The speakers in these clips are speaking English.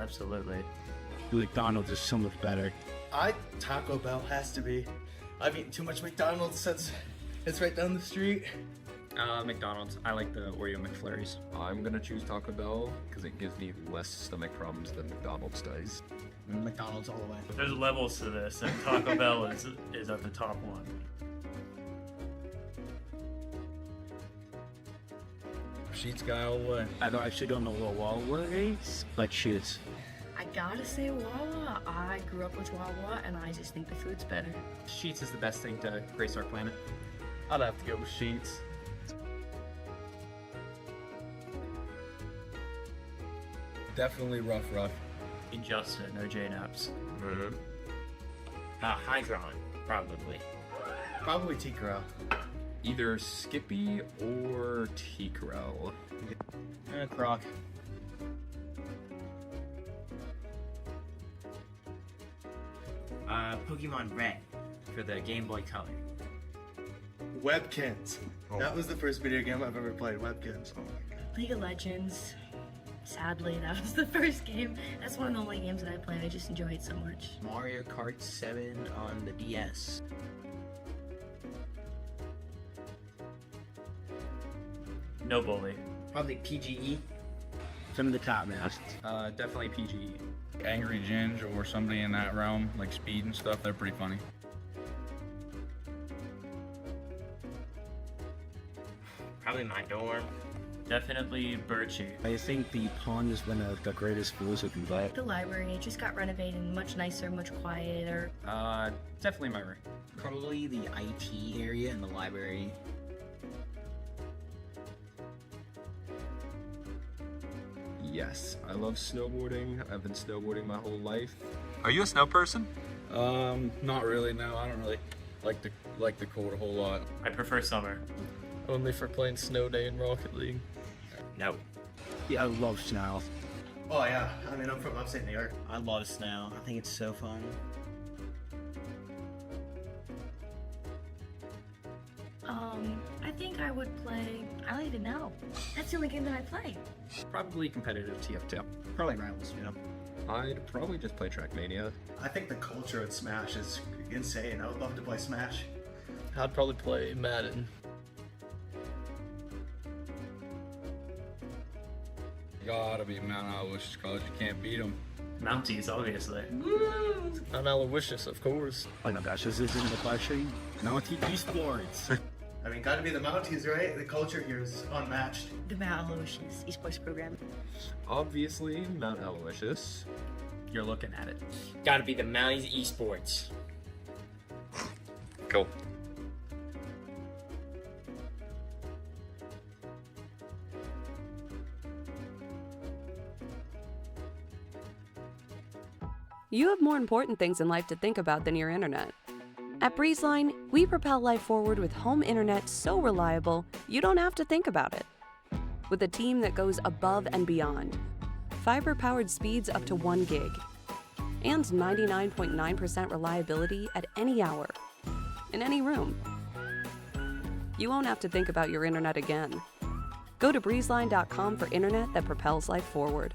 absolutely. McDonald's is so much better. Taco Bell has to be. I've eaten too much McDonald's since it's right down the street. McDonald's. I like the Oreo McFlurries. I'm gonna choose Taco Bell because it gives me less stomach problems than McDonald's does. McDonald's all the way. There's levels to this, and Taco Bell is at the top one. Sheets guy all the way. I actually don't know what Wawa is, but Sheets. I gotta say Wawa. I grew up with Wawa, and I just think the food's better. Sheets is the best thing to grace our planet. I'd have to go with Sheets. Definitely rough. Injustice, no J-Naps. Hydron, probably. Probably T-Crow. Either Skippy or T-Crow. Croc. Pokemon Red for the Game Boy Color. Webkins. That was the first video game I've ever played, Webkins. League of Legends. Sadly, that was the first game. That's one of the only games that I played. I just enjoy it so much. Mario Kart 7 on the DS. No bully. Probably PGE. Some of the top masts. Definitely PGE. Angry Ginge or somebody in that realm, like Speed and stuff, they're pretty funny. Probably my dorm. Definitely Birchie. I think the pond is one of the greatest schools you can buy. The library, it just got renovated, much nicer, much quieter. Definitely my room. Probably the IT area in the library. Yes, I love snowboarding. I've been snowboarding my whole life. Are you a snow person? Not really, no. I don't really like the cold a whole lot. I prefer summer. Only for playing Snow Day in Rocket League. No. Yeah, I love snow. Oh yeah, I mean I'm from upstate New York. I love snow. I think it's so fun. I think I would play. I don't even know. That's the only game that I play. Probably competitive TF2. Probably Rivals, you know. I'd probably just play Trackmania. I think the culture at Smash is insane. I would love to play Smash. I'd probably play Madden. Gotta be Mount Aloysius College, you can't beat them. Mounties, obviously. I'm Aloysius, of course. Oh my gosh, this isn't the question. Mountie Esports. I mean, gotta be the Mounties, right? The culture here is unmatched. The Mount Aloysius esports program. Obviously, Mount Aloysius. You're looking at it. Gotta be the Mounties Esports. Cool. You have more important things in life to think about than your internet. At BreezeLine, we propel life forward with home internet so reliable, you don't have to think about it. With a team that goes above and beyond. Fiber-powered speeds up to 1 gig. And 99.9% reliability at any hour. In any room. You won't have to think about your internet again. Go to breezeline.com for internet that propels life forward.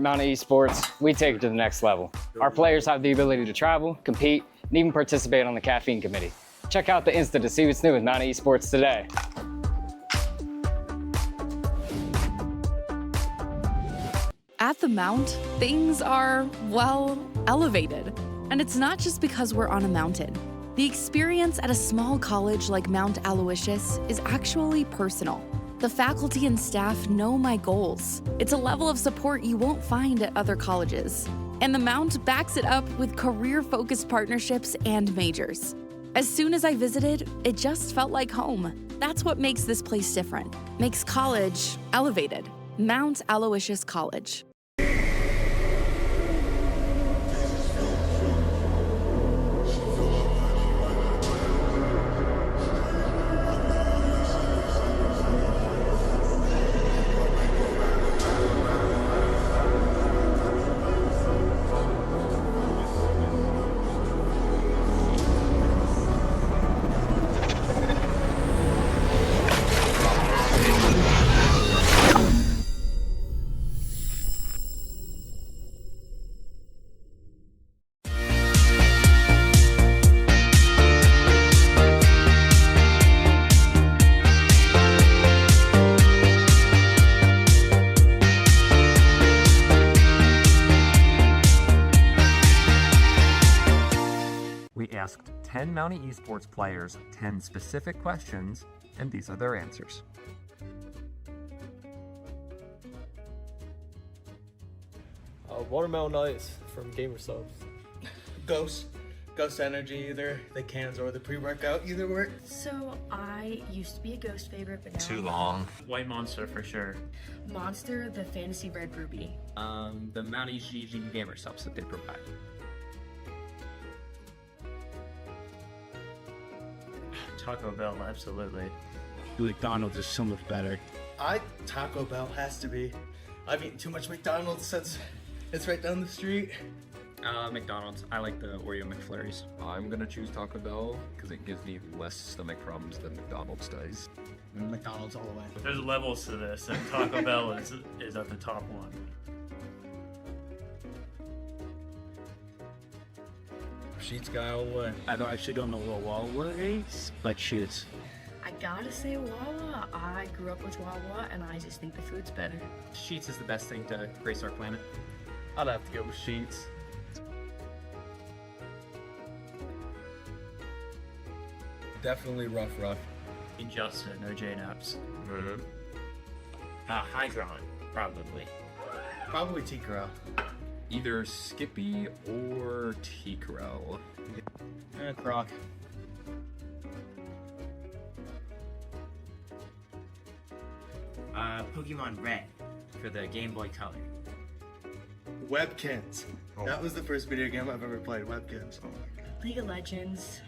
Mountain Esports, we take it to the next level. Our players have the ability to travel, compete, and even participate on the caffeine committee. Check out the Insta to see what's new with Mountain Esports today. At the Mount, things are, well, elevated. And it's not just because we're on a mountain. The experience at a small college like Mount Aloysius is actually personal. The faculty and staff know my goals. It's a level of support you won't find at other colleges. And the Mount backs it up with career-focused partnerships and majors. As soon as I visited, it just felt like home. That's what makes this place different. Makes college elevated. Mount Aloysius College. We asked 10 Mountie Esports players 10 specific questions, and these are their answers. Watermelon ice from Gamer Subs. Ghost Energy, either the cans or the pre-workout, either work. So I used to be a Ghost favorite, but now Too I'm long. White Monster for sure. Monster, the Fantasy Red Ruby. The Mountie GG gamer subs that they provide. Taco Bell, absolutely. McDonald's is so much better. Taco Bell has to be. I've eaten too much McDonald's since it's right down the street. McDonald's. I like the Oreo McFlurries. I'm gonna choose Taco Bell because it gives me less stomach problems than McDonald's does. McDonald's all the way. There's levels to this, and Taco Bell is at the top one. Sheets guy all the way. I actually don't know what Wawa is, but Sheets. I gotta say Wawa. I grew up with Wawa, and I just think the food's better. Sheets is the best thing to grace our planet. I'd have to go with Sheets. Definitely rough. Injustice, no J-Naps. Hydron, probably. Probably T-Crow. Either Skippy or T-Crow. Croc. Pokemon Red for the Game Boy Color. Webkins. That was the first video game I've ever played, Webkins. Oh my god. League of Legends.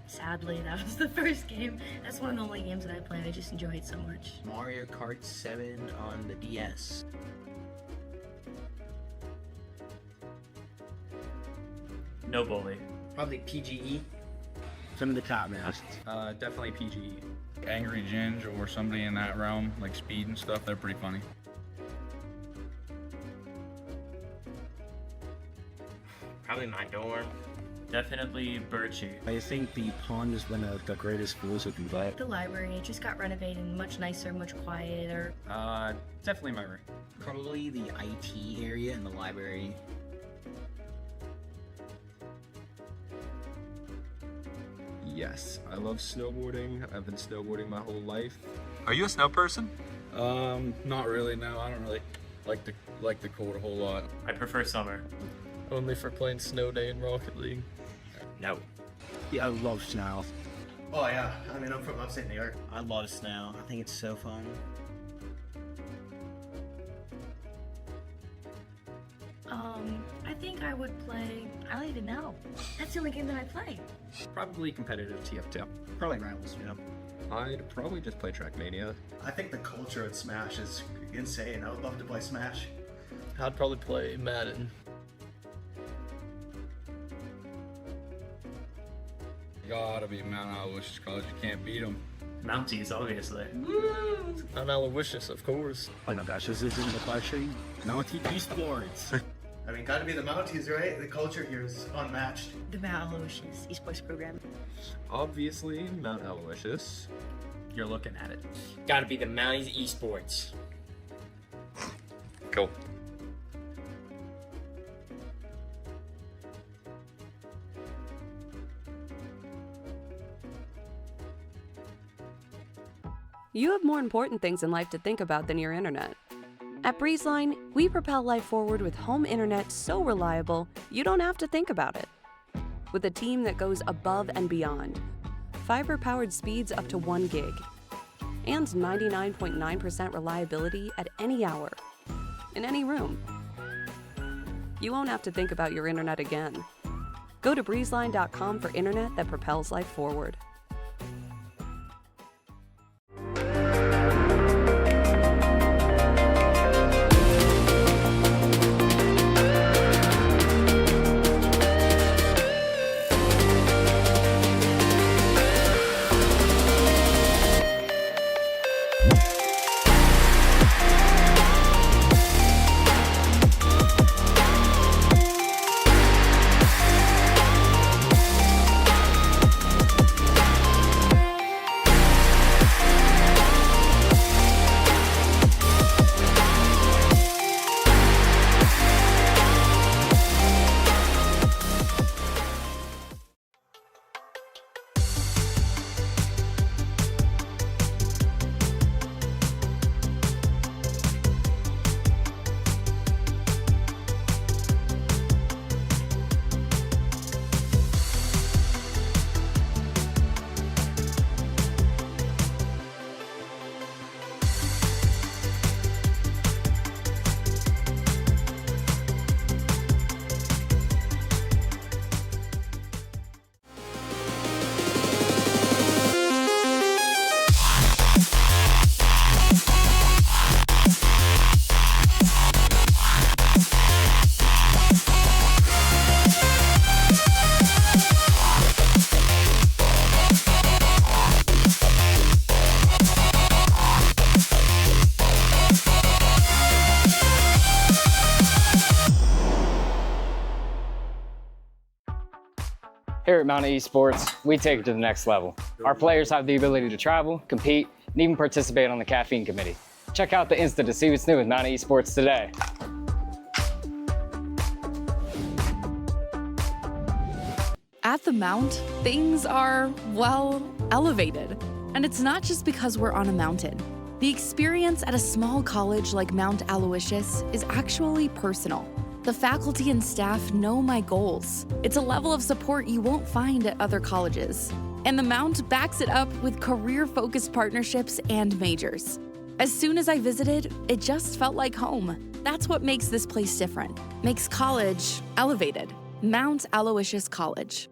Sadly, that was the first game. That's one of the only games that I played. I just enjoy it so much. Mario Kart 7 on the DS. No bully. Probably PGE. Some of the top man. Definitely PGE. Angry Ginge or somebody in that realm, like Speed and stuff, they're pretty funny. Probably my dorm. Definitely Birchie. I think the pond is one of the greatest schools you can play. The library, it just got renovated, much nicer, much quieter. Definitely my room. Probably the IT area in the library. Yes, I love snowboarding. I've been snowboarding my whole life. Are you a snow person? Not really. No, I don't really like the cold a whole lot. I prefer summer. Only for playing Snow Day in Rocket League. No. Yeah, I love snow. Oh yeah, I mean I'm from upstate New York. I love snow. I think it's so fun. I think I would play, I don't even know. That's the only game that I play. Probably competitive TF2. Probably Rivals, you know. I'd probably just play Trackmania. I think the culture at Smash is insane. I would love to play Smash. I'd probably play Madden. Gotta be Mount Aloysius College. You can't beat them. Mounties, obviously. Mount Aloysius, of course. Oh my gosh, this isn't the question. Mountie Esports. I mean, gotta be the Mounties, right? The culture here is unmatched. The Mount Aloysius esports program. Obviously, Mount Aloysius. You're looking at it. Gotta be the Mounties Esports. Cool. You have more important things in life to think about than your internet. At BreezeLine, we propel life forward with home internet so reliable, you don't have to think about it. With a team that goes above and beyond, fiber-powered speeds up to 1 gig, and 99.9% reliability at any hour, in any room. You won't have to think about your internet again. Go to breezeline.com for internet that propels life forward. Here at Mountain Esports, we take it to the next level. Our players have the ability to travel, compete, and even participate on the caffeine committee. Check out the Insta to see what's new with Mountain Esports today. At the Mount, things are, well, elevated. And it's not just because we're on a mountain. The experience at a small college like Mount Aloysius is actually personal. The faculty and staff know my goals. It's a level of support you won't find at other colleges. And the Mount backs it up with career-focused partnerships and majors. As soon as I visited, it just felt like home. That's what makes this place different. Makes college elevated. Mount Aloysius College.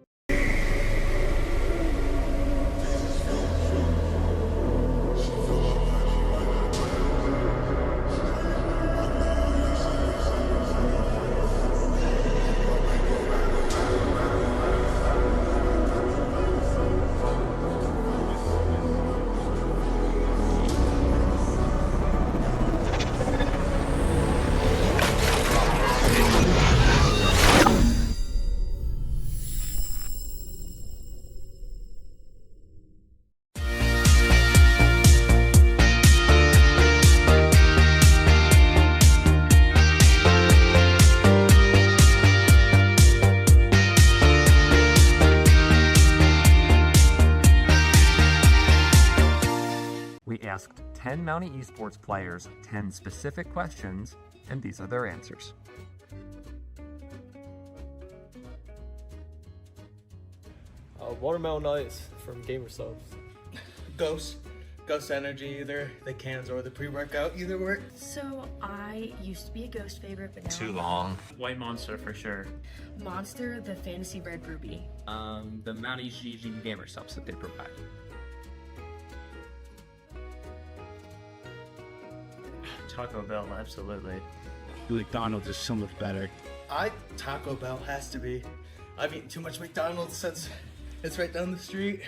We asked 10 Mountie Esports players 10 specific questions, and these are their answers. Watermelon Ice from Gamer Subs. Ghost Energy, either the cans or the pre-workout, either work. So I used to be a Ghost favorite, but now Too long. White Monster for sure. Monster, the Fantasy Red Ruby. The Mountie GG gamer subs that they provide. Taco Bell, absolutely. McDonald's is so much better. Taco Bell has to be. I've eaten too much McDonald's since it's right down the street.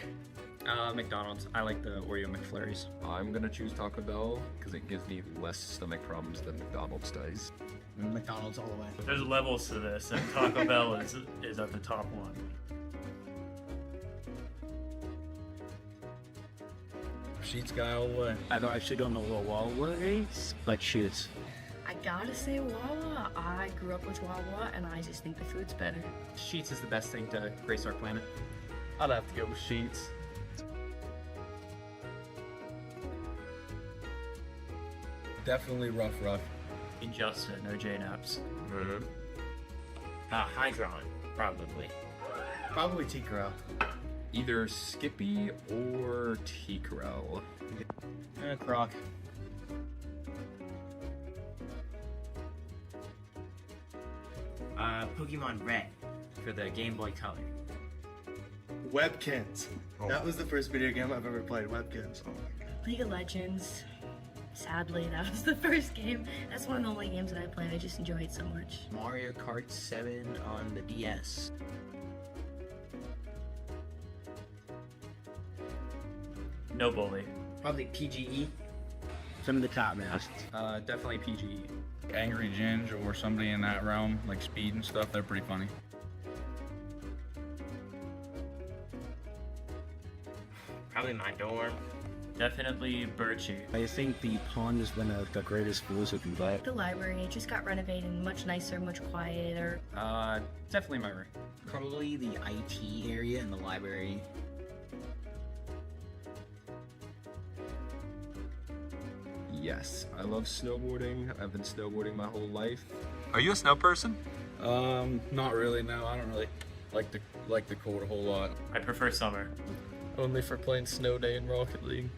McDonald's. I like the Oreo McFlurries. I'm gonna choose Taco Bell because it gives me less stomach problems than McDonald's does. McDonald's all the way. There's levels to this, and Taco Bell is at the top one. Sheets guy all the way. I actually don't know what Wawa is, but shoots. I gotta say Wawa. I grew up with Wawa, and I just think the food's better. Sheets is the best thing to grace our planet. I'd have to go with Sheets. Definitely rough. Justin, no J-Naps. Hydron, probably. Probably Tea Corral. Either Skippy or Tea Corral. Croc. Pokemon Red for the Game Boy Color. Webkins. That was the first video game I've ever played. Webkins. Oh my god. League of Legends. Sadly, that was the first game. That's one of the only games that I played. I just enjoy it so much. Mario Kart 7 on the DS. No bully. Probably PGE. Some of the top masks. Definitely PGE. Angry Ginge or somebody in that realm, like Speed and stuff, they're pretty funny. Probably my dorm. Definitely Birchie. I think the pond has been the greatest exclusive in life. The library, it just got renovated, much nicer, much quieter. Definitely my room. Probably the IT area in the library. Yes, I love snowboarding. I've been snowboarding my whole life. Are you a snow person? Not really. No, I don't really like the cold a whole lot. I prefer summer. Only for playing Snow Day in Rocket League.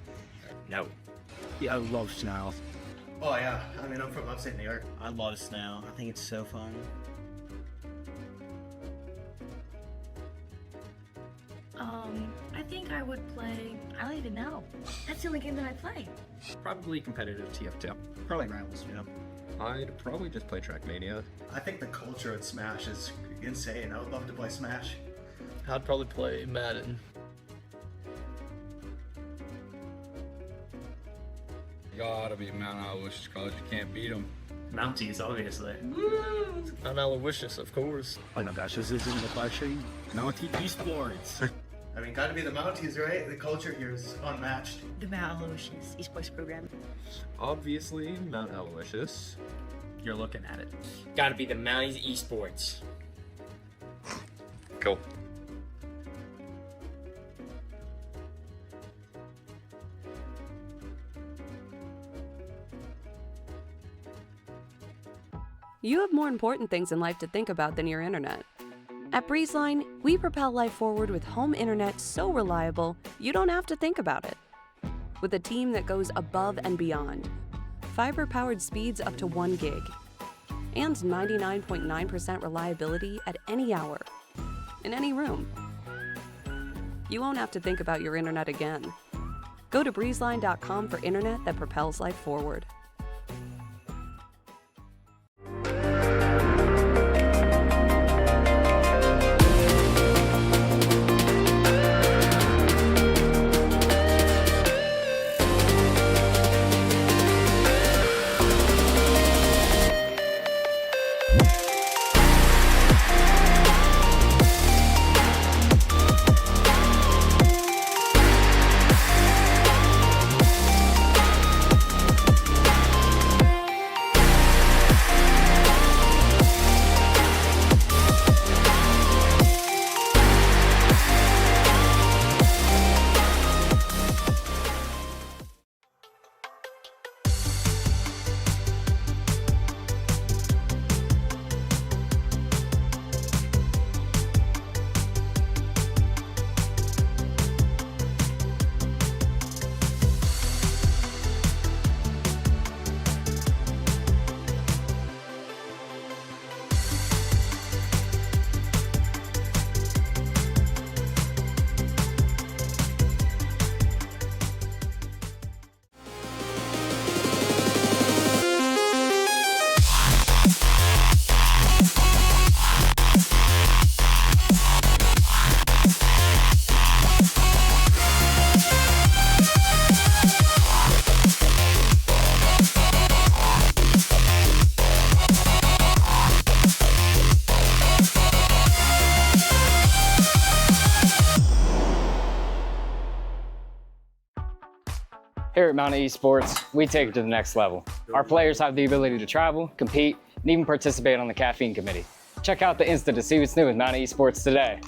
No. Yeah, I love snow. Oh yeah. I mean, I'm from upstate New York. I love snow. I think it's so fun. I think I would play. I don't even know. That's the only game that I play. Probably competitive TF2. Probably Rivals, you know. I'd probably just play Trackmania. I think the culture at Smash is insane. I would love to play Smash. I'd probably play Madden. Gotta be Mount Aloysius College. You can't beat them. Mounties, obviously. Mount Aloysius, of course. Oh my gosh, this isn't the question. Mount Esports. I mean, gotta be the Mounties, right? The culture here is unmatched. The Mount Aloysius esports program. Obviously, Mount Aloysius. You're looking at it. Gotta be the Mounties Esports. Cool. You have more important things in life to think about than your internet. At BreezeLine, we propel life forward with home internet so reliable, you don't have to think about it. With a team that goes above and beyond. Fiber-powered speeds up to 1 gig. And 99.9% reliability at any hour. In any room. You won't have to think about your internet again. Go to breezeline.com for internet that propels life forward. Here at Mountain Esports, we take it to the next level. Our players have the ability to travel, compete, and even participate on the caffeine committee. Check out the Insta to see what's new with Mountain Esports today.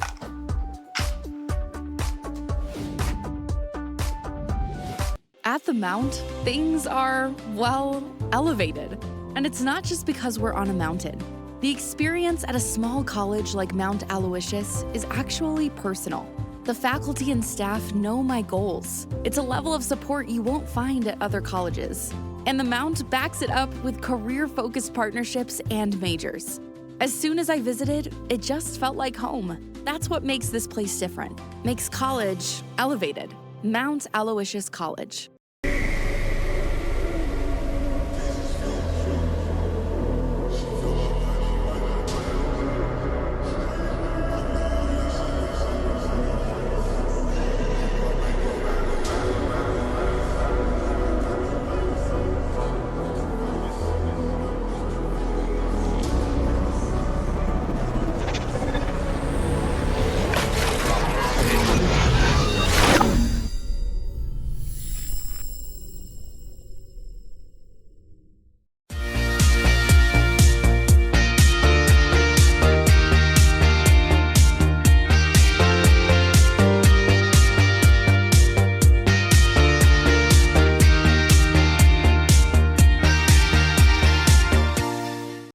At the Mount, things are, well, elevated. And it's not just because we're on a mountain. The experience at a small college like Mount Aloysius is actually personal. The faculty and staff know my goals. It's a level of support you won't find at other colleges. And the Mount backs it up with career-focused partnerships and majors. As soon as I visited, it just felt like home. That's what makes this place different. Makes college elevated. Mount Aloysius College.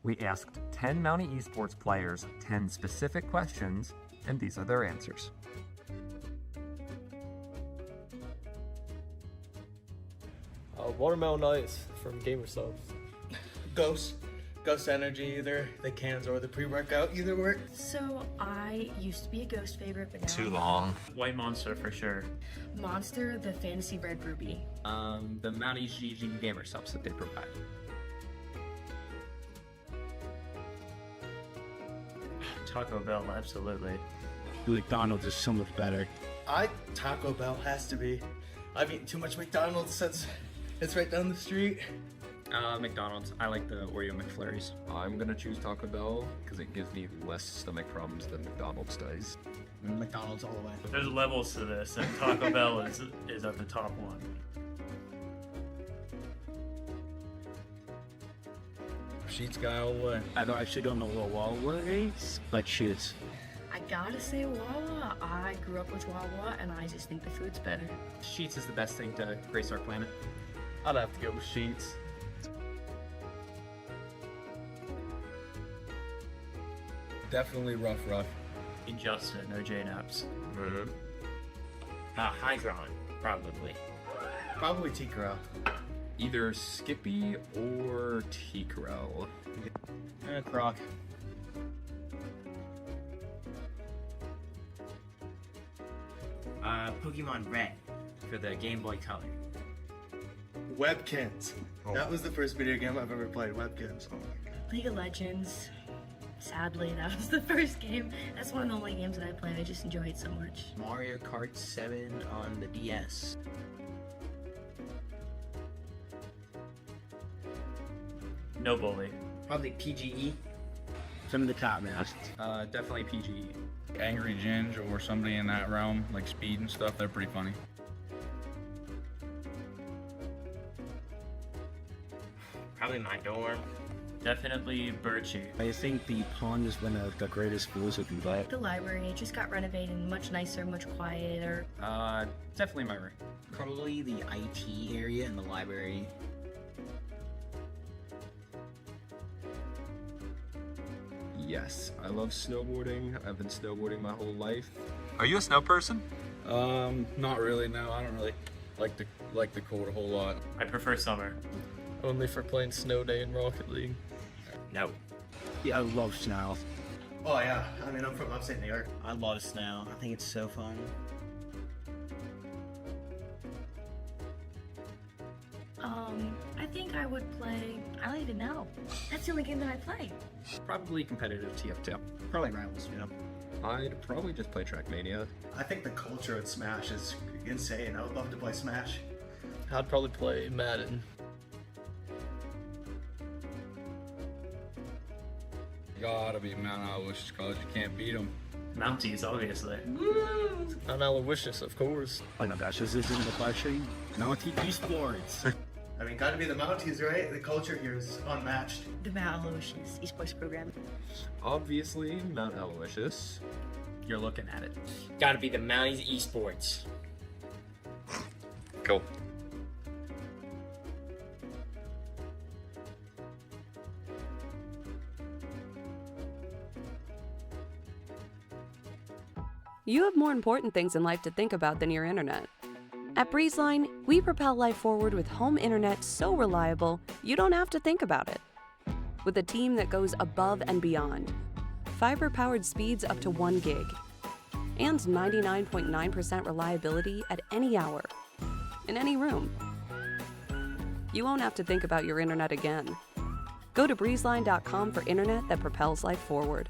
We asked 10 Mountie Esports players 10 specific questions, and these are their answers. Watermelon ice from Gamer Subs. Ghost energy, either the cans or the pre-workout, either work. So I used to be a Ghost favorite, but now Too long. White Monster for sure. Monster, the Fantasy Red Ruby. The Mountie GG gamer subs that they provide. Taco Bell, absolutely. McDonald's is so much better. Taco Bell has to be. I've eaten too much McDonald's since it's right down the street. McDonald's. I like the Oreo McFlurries. I'm gonna choose Taco Bell because it gives me less stomach problems than McDonald's does. McDonald's all the way. There's levels to this, and Taco Bell is at the top one. Sheets guy all the way. I actually don't know what Wawa is, but shoots. I gotta say Wawa. I grew up with Wawa, and I just think the food's better. Sheets is the best thing to grace our planet. I'd have to go with Sheets. Definitely rough. Injustice, no J-Naps. High ground, probably. Probably T-Corral. Either Skippy or T-Corral. Croc. Pokemon Red for the Game Boy Color. Webkins. That was the first video game I've ever played, Webkins. League of Legends. Sadly, that was the first game. That's one of the only games that I played. I just enjoy it so much. Mario Kart 7 on the DS. No bully. Probably PGE. Some of the top man. Definitely PGE. Angry Ginge or somebody in that realm, like Speed and stuff, they're pretty funny. Probably my dorm. Definitely Birchie. I think the pond is one of the greatest schools if you like. The library, it just got renovated and much nicer, much quieter. Definitely my room. Probably the IT area in the library. Yes, I love snowboarding. I've been snowboarding my whole life. Are you a snow person? Not really, no. I don't really like the cold a whole lot. I prefer summer. Only for playing Snow Day in Rocket League. No. Yeah, I love snow. Oh yeah, I mean I'm from upstate New York. I love snow. I think it's so fun. I think I would play, I don't even know. That's the only game that I play. Probably competitive TF2. Probably Rivals, you know. I'd probably just play Trackmania. I think the culture at Smash is insane. I would love to play Smash. I'd probably play Madden. Gotta be Mount Aloysius College. You can't beat them. Mounties, obviously. Mount Aloysius, of course. Oh my gosh, this isn't the question. Mountie esports. I mean, gotta be the Mounties, right? The culture here is unmatched. The Mount Aloysius esports program. Obviously, Mount Aloysius. You're looking at it. Gotta be the Mounties esports. Cool. You have more important things in life to think about than your internet. At BreezeLine, we propel life forward with home internet so reliable, you don't have to think about it. With a team that goes above and beyond. Fiber-powered speeds up to 1 gig. And 99.9% reliability at any hour. In any room. You won't have to think about your internet again. Go to breezeline.com for internet that propels life forward.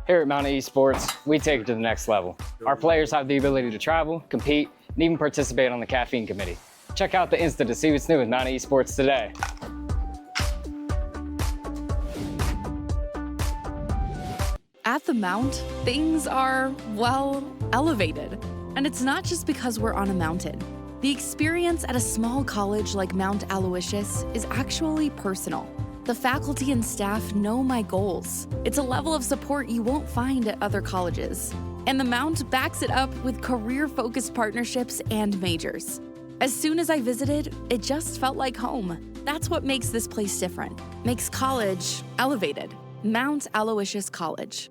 Here at Mountain Esports, we take it to the next level. Our players have the ability to travel, compete, and even participate on the caffeine committee. Check out the Insta to see what's new with Mountain Esports today. At the Mount, things are, well, elevated. And it's not just because we're on a mountain. The experience at a small college like Mount Aloysius is actually personal. The faculty and staff know my goals. It's a level of support you won't find at other colleges. And the Mount backs it up with career-focused partnerships and majors. As soon as I visited, it just felt like home. That's what makes this place different. Makes college elevated. Mount Aloysius College.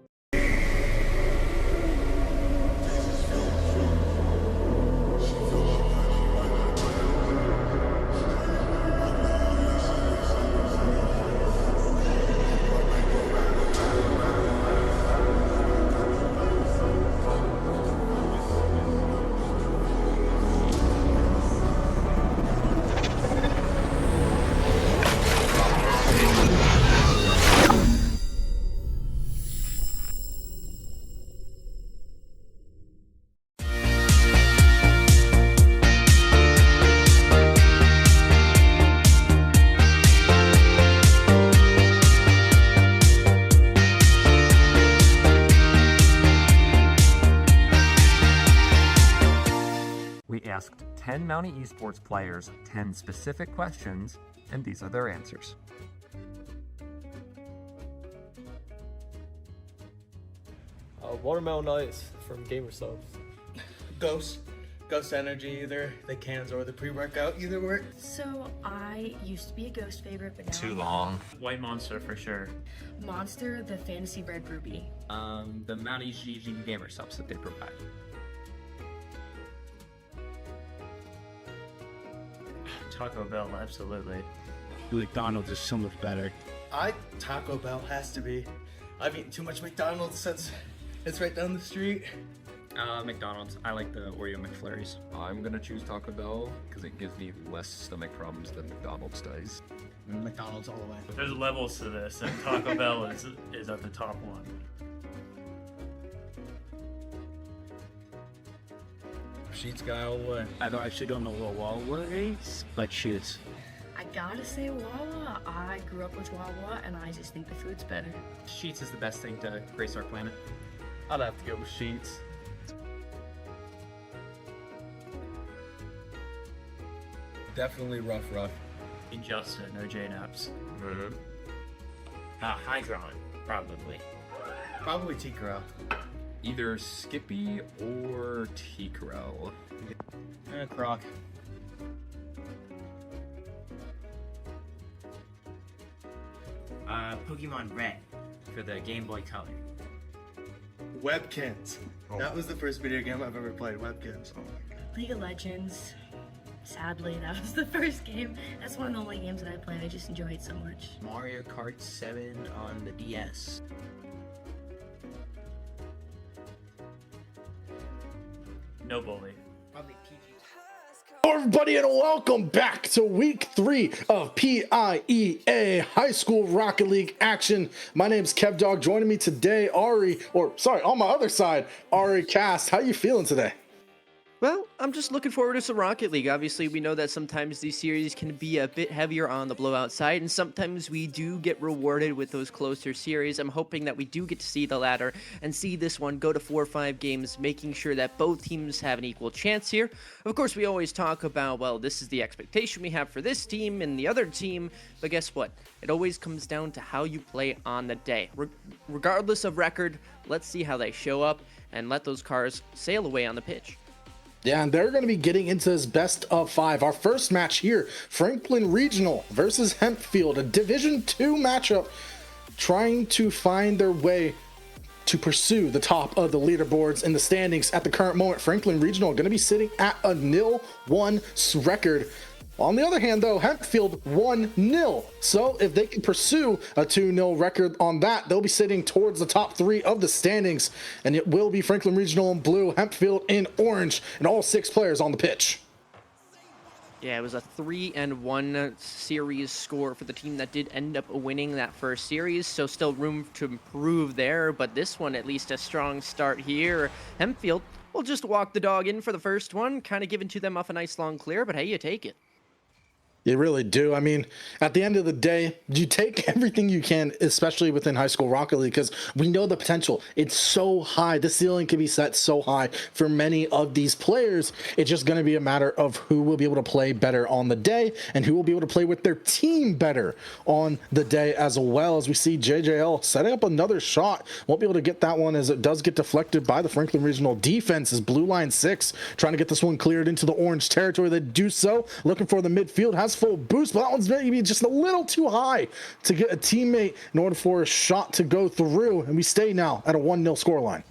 We asked 10 Mountie Esports players 10 specific questions, and these are their answers. Watermelon ice from Gamer Subs. Ghost Energy, either the cans or the pre-workout, either work. So I used to be a Ghost favorite, but now Too long. White Monster for sure. Monster, the Fantasy Red Ruby. The Mountie GG gamer subs that they provide. Taco Bell, absolutely. McDonald's is so much better. Taco Bell has to be. I've eaten too much McDonald's since it's right down the street. McDonald's. I like the Oreo McFlurries. I'm gonna choose Taco Bell because it gives me less stomach problems than McDonald's does. McDonald's all the way. There's levels to this, and Taco Bell is at the top one. Sheets guy all the way. I actually don't know what Wawa is, but shit. I gotta say Wawa. I grew up with Wawa, and I just think the food's better. Sheets is the best thing to grace our planet. I'd have to go with Sheets. Definitely rough. Injustice, no J-Naps. High ground, probably. Probably T-Corral. Either Skippy or T-Corral. Croc. Pokemon Red for the Game Boy Color. Webkins. That was the first video game I've ever played. Webkins. Oh my god. League of Legends. Sadly, that was the first game. That's one of the only games that I played. I just enjoy it so much. Mario Kart 7 on the DS. No bully. Hello everybody and welcome back to week 3 of PIEA High School Rocket League action. My name's Kev Dog. Joining me today, on my other side, Ari Cast. How you feeling today? Well, I'm just looking forward to some Rocket League. Obviously, we know that sometimes these series can be a bit heavier on the blowout side, and sometimes we do get rewarded with those closer series. I'm hoping that we do get to see the latter and see this one go to 4 or 5 games, making sure that both teams have an equal chance here. Of course, we always talk about, well, this is the expectation we have for this team and the other team, but guess what? It always comes down to how you play on the day. Regardless of record, let's see how they show up and let those cars sail away on the pitch. Yeah, and they're going to be getting into this best of 5. Our first match here, Franklin Regional versus Hempfield, a Division 2 matchup, trying to find their way to pursue the top of the leaderboards in the standings. At the current moment, Franklin Regional going to be sitting at a 0-1 record. On the other hand, though, Hempfield 1-0. So if they can pursue a 2-0 record on that, they'll be sitting towards the top 3 of the standings. And it will be Franklin Regional in blue, Hempfield in orange, and all 6 players on the pitch. Yeah, it was a 3-1 series score for the team that did end up winning that first series, so still room to improve there, but this one at least a strong start here. Hempfield will just walk the dog in for the first one, kind of giving to them off a nice long clear, but hey, you take it. You really do. I mean, at the end of the day, you take everything you can, especially within high school Rocket League, because we know the potential. It's so high. The ceiling can be set so high for many of these players. It's just going to be a matter of who will be able to play better on the day and who will be able to play with their team better on the day, as well as we see JJL setting up another shot. Won't be able to get that one as it does get deflected by the Franklin Regional defense as Blue Line 6 trying to get this one cleared into the orange territory. They do so, looking for the midfield, has full boost, but that one's maybe just a little too high to get a teammate in order for a shot to go through, and we stay now at a 1-0 scoreline.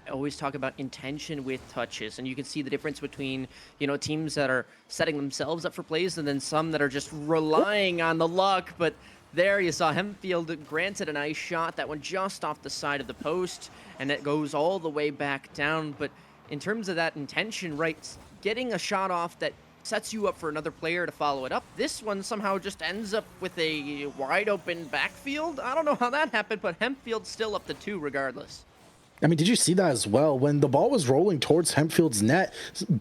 I always talk about intention with touches, and you can see the difference between, you know, teams that are setting themselves up for plays and then some that are just relying on the luck. But there you saw Hempfield granted a nice shot, that one just off the side of the post, and it goes all the way back down. But in terms of that intention, right, getting a shot off that sets you up for another player to follow it up. This one somehow just ends up with a wide open backfield. I don't know how that happened, but Hempfield's still up to 2 regardless. I mean, did you see that as well? When the ball was rolling towards Hempfield's net,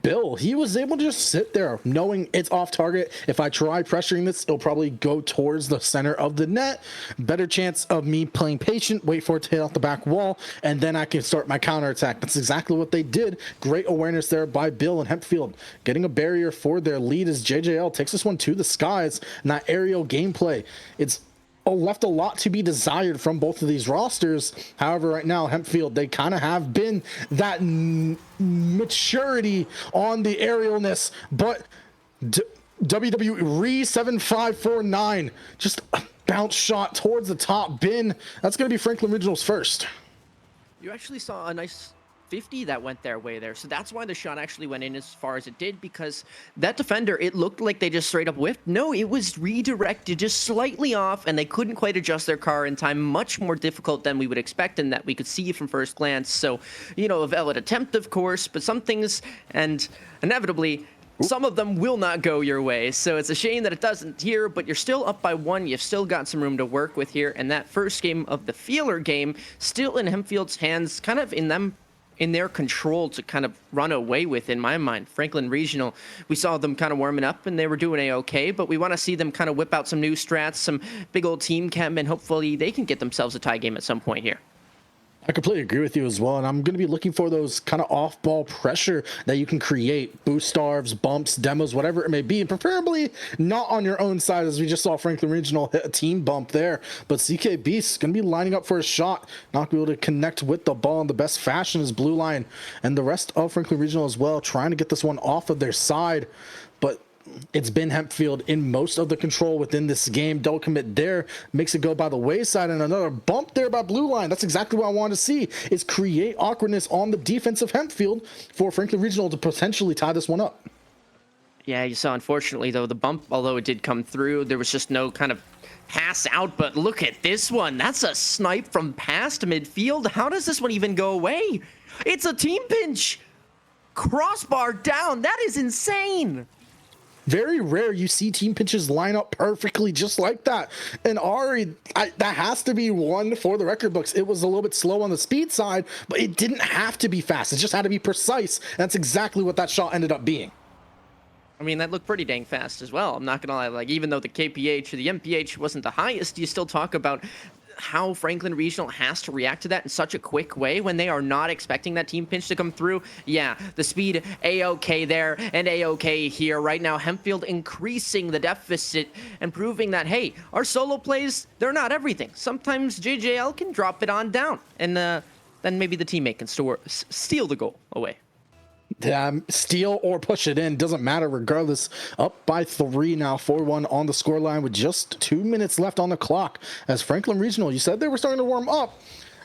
Bill, he was able to just sit there knowing it's off target. If I try pressuring this, it'll probably go towards the center of the net. Better chance of me playing patient, wait for it to hit off the back wall, and then I can start my counterattack. That's exactly what they did. Great awareness there by Bill and Hempfield. Getting a barrier for their lead as JJL takes this one to the skies. And that aerial gameplay, it's left a lot to be desired from both of these rosters. However, right now, Hempfield, they kind of have been that maturity on the aerialness, but WWE 7549, just a bounce shot towards the top bin. That's going to be Franklin Regional's first. You actually saw a nice 50 that went their way there. So that's why the shot actually went in as far as it did, because that defender, it looked like they just straight up whiffed. No, it was redirected just slightly off, and they couldn't quite adjust their car in time. Much more difficult than we would expect, and that we could see from first glance. So, you know, a valid attempt, of course, but some things, and inevitably, some of them will not go your way. So it's a shame that it doesn't here, but you're still up by 1. You've still got some room to work with here. And that first game of the feeler game, still in Hempfield's hands, kind of in their control to kind of run away with, in my mind. Franklin Regional, we saw them kind of warming up and they were doing A-okay, but we want to see them kind of whip out some new strats, some big old team chem, and hopefully they can get themselves a tie game at some point here. I completely agree with you as well, and I'm going to be looking for those kind of off-ball pressure that you can create, boost starves, bumps, demos, whatever it may be, and preferably not on your own side, as we just saw Franklin Regional hit a team bump there. But CK Beast going to be lining up for a shot, not be able to connect with the ball in the best fashion as Blue Line, and the rest of Franklin Regional as well, trying to get this one off of their side. But it's been Hempfield in most of the control within this game. Double commit there makes it go by the wayside, and another bump there by Blue Line. That's exactly what I want to see, is create awkwardness on the defense of Hempfield for Franklin Regional to potentially tie this one up. Yeah, you saw, unfortunately, though, the bump, although it did come through, there was just no kind of pass out. But look at this one. That's a snipe from past midfield. How does this one even go away? It's a team pinch. Crossbar down. That is insane. Very rare you see team pinches line up perfectly just like that. And Ari, that has to be one for the record books. It was a little bit slow on the speed side, but it didn't have to be fast. It just had to be precise. That's exactly what that shot ended up being. I mean, that looked pretty dang fast as well. I'm not going to lie. Like, even though the KPH or the MPH wasn't the highest, you still talk about how Franklin Regional has to react to that in such a quick way when they are not expecting that team pinch to come through. Yeah, the speed A-okay there and A-okay here. Right now, Hempfield increasing the deficit and proving that, hey, our solo plays, they're not everything. Sometimes JJL can drop it on down, and then maybe the teammate can steal the goal away. Steal or push it in, doesn't matter regardless. Up by 3 now, 4-1 on the scoreline with just 2 minutes left on the clock. As Franklin Regional, you said they were starting to warm up.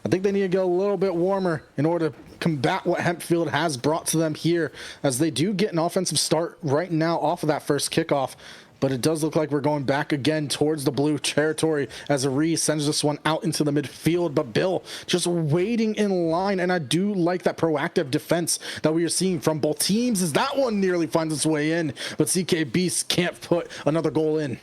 I think they need to get a little bit warmer in order to combat what Hempfield has brought to them here, as they do get an offensive start right now off of that first kickoff. But it does look like we're going back again towards the blue territory as Ari sends this one out into the midfield. But Bill just waiting in line, and I do like that proactive defense that we are seeing from both teams, as that one nearly finds its way in, but CK Beast can't put another goal in.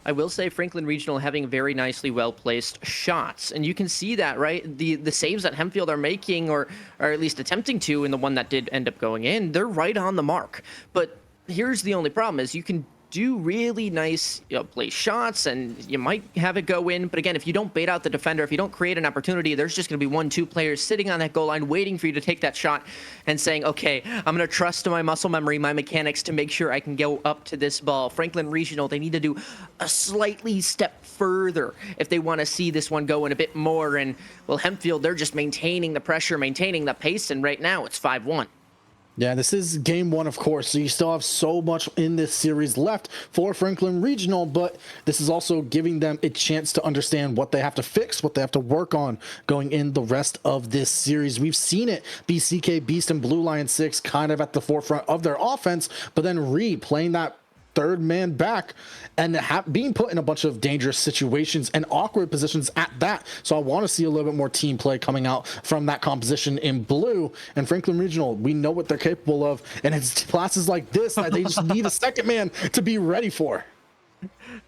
I will say Franklin Regional having very nicely well-placed shots, and you can see that, right? The saves that Hempfield are making, or at least attempting to, and the one that did end up going in, they're right on the mark. But here's the only problem, is you can do really nice, play shots, and you might have it go in. But again, if you don't bait out the defender, if you don't create an opportunity, there's just going to be 1-2 players sitting on that goal line waiting for you to take that shot and saying, okay, I'm going to trust my muscle memory, my mechanics to make sure I can go up to this ball. Franklin Regional, they need to do a slightly step further if they want to see this one go in a bit more. And, well, Hempfield, they're just maintaining the pressure, maintaining the pace, and right now it's 5-1. Yeah, this is game 1, of course, so you still have so much in this series left for Franklin Regional, but this is also giving them a chance to understand what they have to fix, what they have to work on going in the rest of this series. We've seen it be CK Beast and Blue Lion 6 kind of at the forefront of their offense, but then playing that third man back and being put in a bunch of dangerous situations and awkward positions at that. So I want to see a little bit more team play coming out from that composition in blue. And Franklin Regional, we know what they're capable of, and it's classes like this that they just need a second man to be ready for.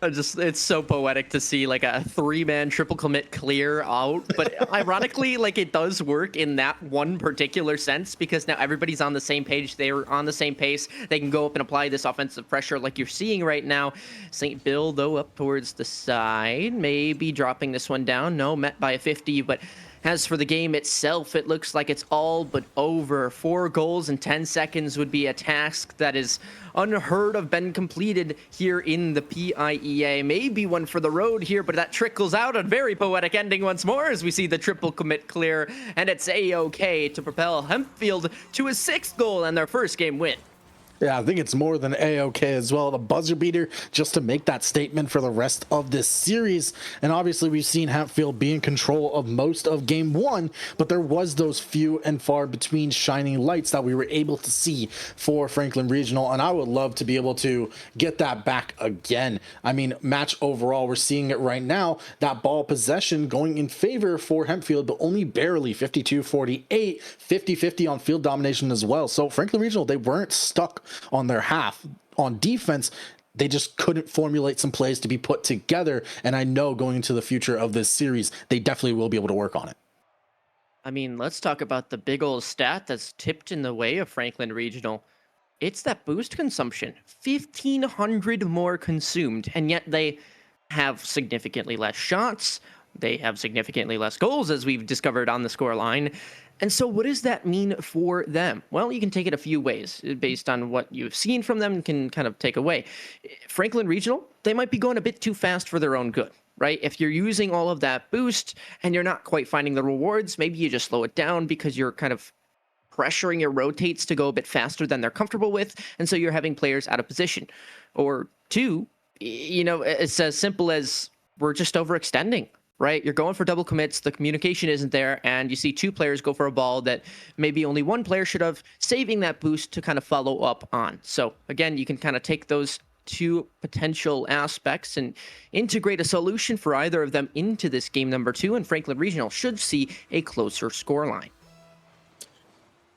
It's so poetic to see like a 3-man triple commit clear out, but ironically, like, it does work in that one particular sense, because now everybody's on the same page, they're on the same pace, they can go up and apply this offensive pressure like you're seeing right now. St. Bill, though, up towards the side, maybe dropping this one down. No, met by a 50, but as for the game itself, it looks like it's all but over. 4 goals in 10 seconds would be a task that is unheard of, been completed here in the PIEA. Maybe one for the road here, but that trickles out. A very poetic ending once more as we see the triple commit clear, and it's A-okay to propel Hempfield to a 6th goal and their first game win. Yeah, I think it's more than A-okay as well. The buzzer beater just to make that statement for the rest of this series. And obviously we've seen Hempfield be in control of most of game one, but there was those few and far between shining lights that we were able to see for Franklin Regional. And I would love to be able to get that back again. I mean, match overall, we're seeing it right now. That ball possession going in favor for Hempfield, but only barely 52-48, 50-50 on field domination as well. So Franklin Regional, they weren't stuck on their half. On defense, they just couldn't formulate some plays to be put together, and I know going into the future of this series, they definitely will be able to work on it. I mean, let's talk about the big old stat that's tipped in the way of Franklin Regional. It's that boost consumption. 1,500 more consumed, and yet they have significantly less shots. They have significantly less goals, as we've discovered on the scoreline. And so what does that mean for them? Well, you can take it a few ways based on what you've seen from them and can kind of take away. Franklin Regional, they might be going a bit too fast for their own good, right? If you're using all of that boost and you're not quite finding the rewards, maybe you just slow it down because you're kind of pressuring your rotates to go a bit faster than they're comfortable with. And so you're having players out of position. Or two, you know, it's as simple as we're just overextending. Right? You're going for double commits, the communication isn't there, and you see two players go for a ball that maybe only one player should have, saving that boost to kind of follow up on. So again, you can kind of take those two potential aspects and integrate a solution for either of them into this game number 2, and Franklin Regional should see a closer scoreline.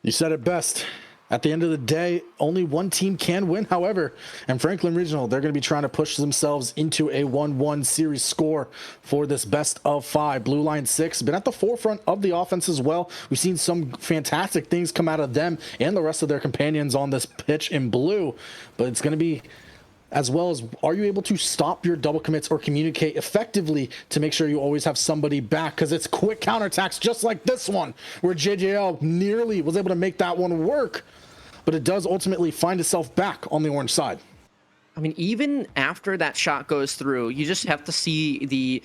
You said it best. At the end of the day, only one team can win, however, and Franklin Regional, they're going to be trying to push themselves into a 1-1 series score for this best of 5. Blue Line 6 been at the forefront of the offense as well. We've seen some fantastic things come out of them and the rest of their companions on this pitch in blue, but it's going to be as well as, are you able to stop your double commits or communicate effectively to make sure you always have somebody back? Because it's quick counterattacks just like this one, where JJL nearly was able to make that one work, but it does ultimately find itself back on the orange side. I mean, even after that shot goes through, you just have to see the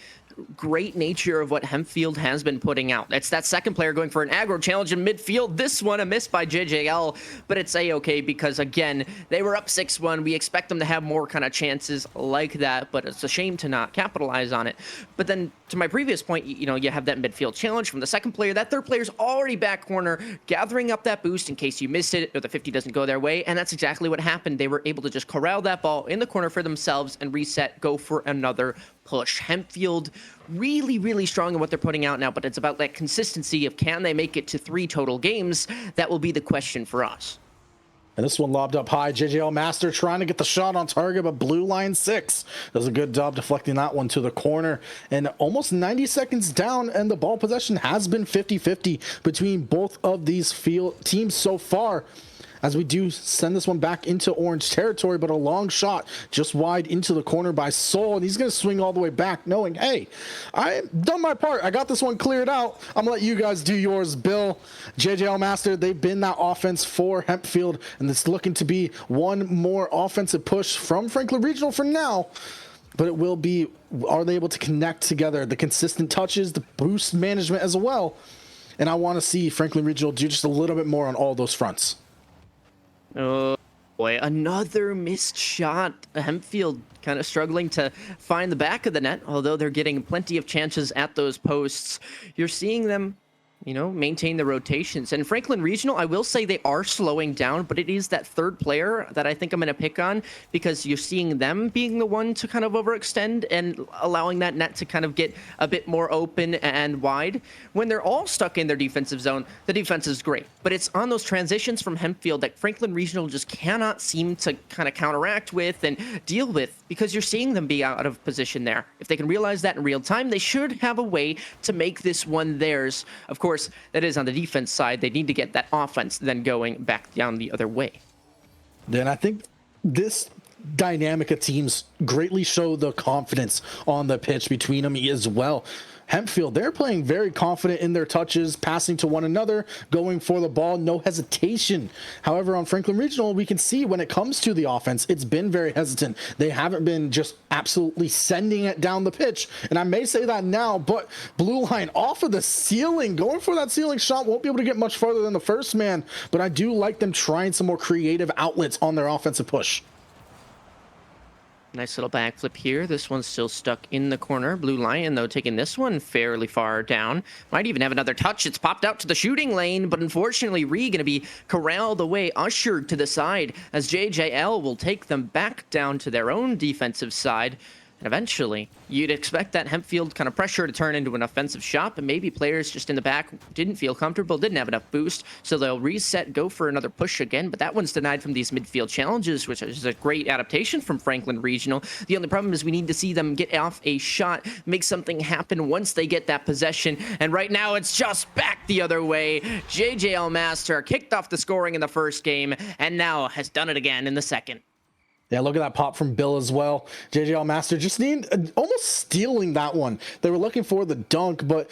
great nature of what Hempfield has been putting out. It's that second player going for an aggro challenge in midfield. This one a miss by JJL, but it's a-okay because, again, they were up 6-1. We expect them to have more kind of chances like that, but it's a shame to not capitalize on it. But then to my previous point, you know, you have that midfield challenge from the second player. That third player's already back corner, gathering up that boost in case you missed it or the 50 doesn't go their way, and that's exactly what happened. They were able to just corral that ball in the corner for themselves and reset, go for another push. Hempfield really, really strong in what they're putting out now, but it's about that consistency of can they make it to 3 total games? That will be the question for us. And this one lobbed up high. JJL Master trying to get the shot on target, but Blue Line 6 does a good job deflecting that one to the corner. And almost 90 seconds down, and the ball possession has been 50-50 between both of these field teams so far, as we do send this one back into orange territory, but a long shot just wide into the corner by Soul, and he's going to swing all the way back knowing, hey, I've done my part. I got this one cleared out. I'm going to let you guys do yours. Bill, JJL Master, they've been that offense for Hempfield, and it's looking to be one more offensive push from Franklin Regional for now, but it will be, are they able to connect together? The consistent touches, the boost management as well, and I want to see Franklin Regional do just a little bit more on all those fronts. Oh boy, another missed shot. Hempfield kind of struggling to find the back of the net, although they're getting plenty of chances at those posts. You're seeing them, you know, maintain the rotations. And Franklin Regional, I will say they are slowing down, but it is that third player that I think I'm going to pick on, because you're seeing them being the one to kind of overextend and allowing that net to kind of get a bit more open and wide. When they're all stuck in their defensive zone, the defense is great, but it's on those transitions from Hempfield that Franklin Regional just cannot seem to kind of counteract with and deal with, because you're seeing them be out of position there. If they can realize that in real time, they should have a way to make this one theirs. Of course, that is on the defense side. They need to get that offense then going back down the other way. Then I think this dynamic of teams greatly show the confidence on the pitch between them as well. Hempfield, they're playing very confident in their touches, passing to one another, going for the ball, no hesitation. However, on Franklin Regional, we can see when it comes to the offense, it's been very hesitant. They haven't been just absolutely sending it down the pitch. And I may say that now, but Blue Line off of the ceiling, going for that ceiling shot, won't be able to get much farther than the first man, but I do like them trying some more creative outlets on their offensive push. Nice little backflip here. This one's still stuck in the corner. Blue Lion, though, taking this one fairly far down. Might even have another touch. It's popped out to the shooting lane, but unfortunately, Ree going to be corralled away, ushered to the side, as JJL will take them back down to their own defensive side. And eventually, you'd expect that Hempfield kind of pressure to turn into an offensive shot, but maybe players just in the back didn't feel comfortable, didn't have enough boost, so they'll reset, go for another push again, but that one's denied from these midfield challenges, which is a great adaptation from Franklin Regional. The only problem is we need to see them get off a shot, make something happen once they get that possession, and right now it's just back the other way. JJL Master kicked off the scoring in the first game, and now has done it again in the second. Yeah, look at that pop from Bill as well. JJL Master just almost stealing that one. They were looking for the dunk, but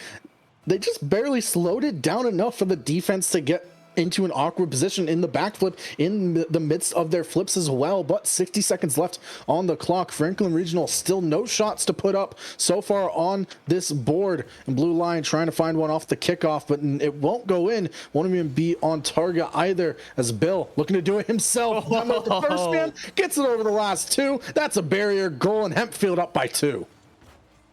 they just barely slowed it down enough for the defense to get into an awkward position in the backflip in the midst of their flips as well. But 60 seconds left on the clock. Franklin Regional still no shots to put up so far on this board, and Blue Line trying to find one off the kickoff, but it won't go in. Won't even be on target either, as Bill looking to do it himself. The first man gets it over the last two. That's a barrier goal, and Hempfield up by 2.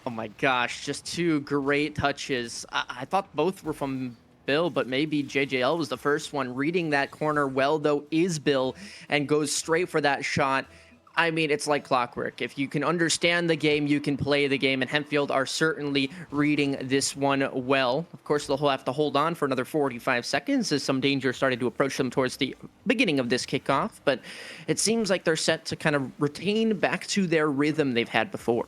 Oh my gosh, just 2 great touches. I thought both were from Bill, but maybe JJL was the first one. Reading that corner well, though, is Bill, and goes straight for that shot. I mean, it's like clockwork. If you can understand the game, you can play the game, and Hempfield are certainly reading this one well. Of course, they'll have to hold on for another 45 seconds as some danger started to approach them towards the beginning of this kickoff, but it seems like they're set to kind of retain back to their rhythm they've had before.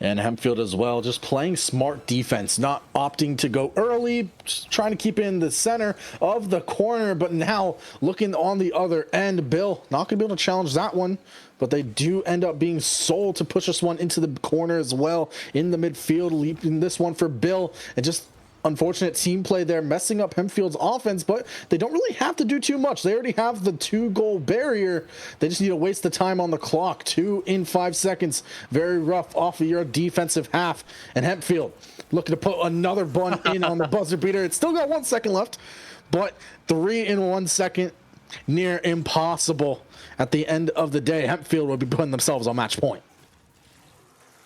And Hempfield as well, just playing smart defense, not opting to go early, just trying to keep it in the center of the corner, but now looking on the other end. Bill not going to be able to challenge that one, but they do end up being sold to push this one into the corner as well in the midfield, leaping this one for Bill, and just unfortunate team play there, messing up Hempfield's offense, but they don't really have to do too much. They already have the 2-goal barrier. They just need to waste the time on the clock. 2 in 5 seconds. Very rough off of your defensive half. And Hempfield looking to put another bun in on the buzzer beater. It's still got 1 second left, but 3 in 1 second, near impossible. At the end of the day, Hempfield will be putting themselves on match point.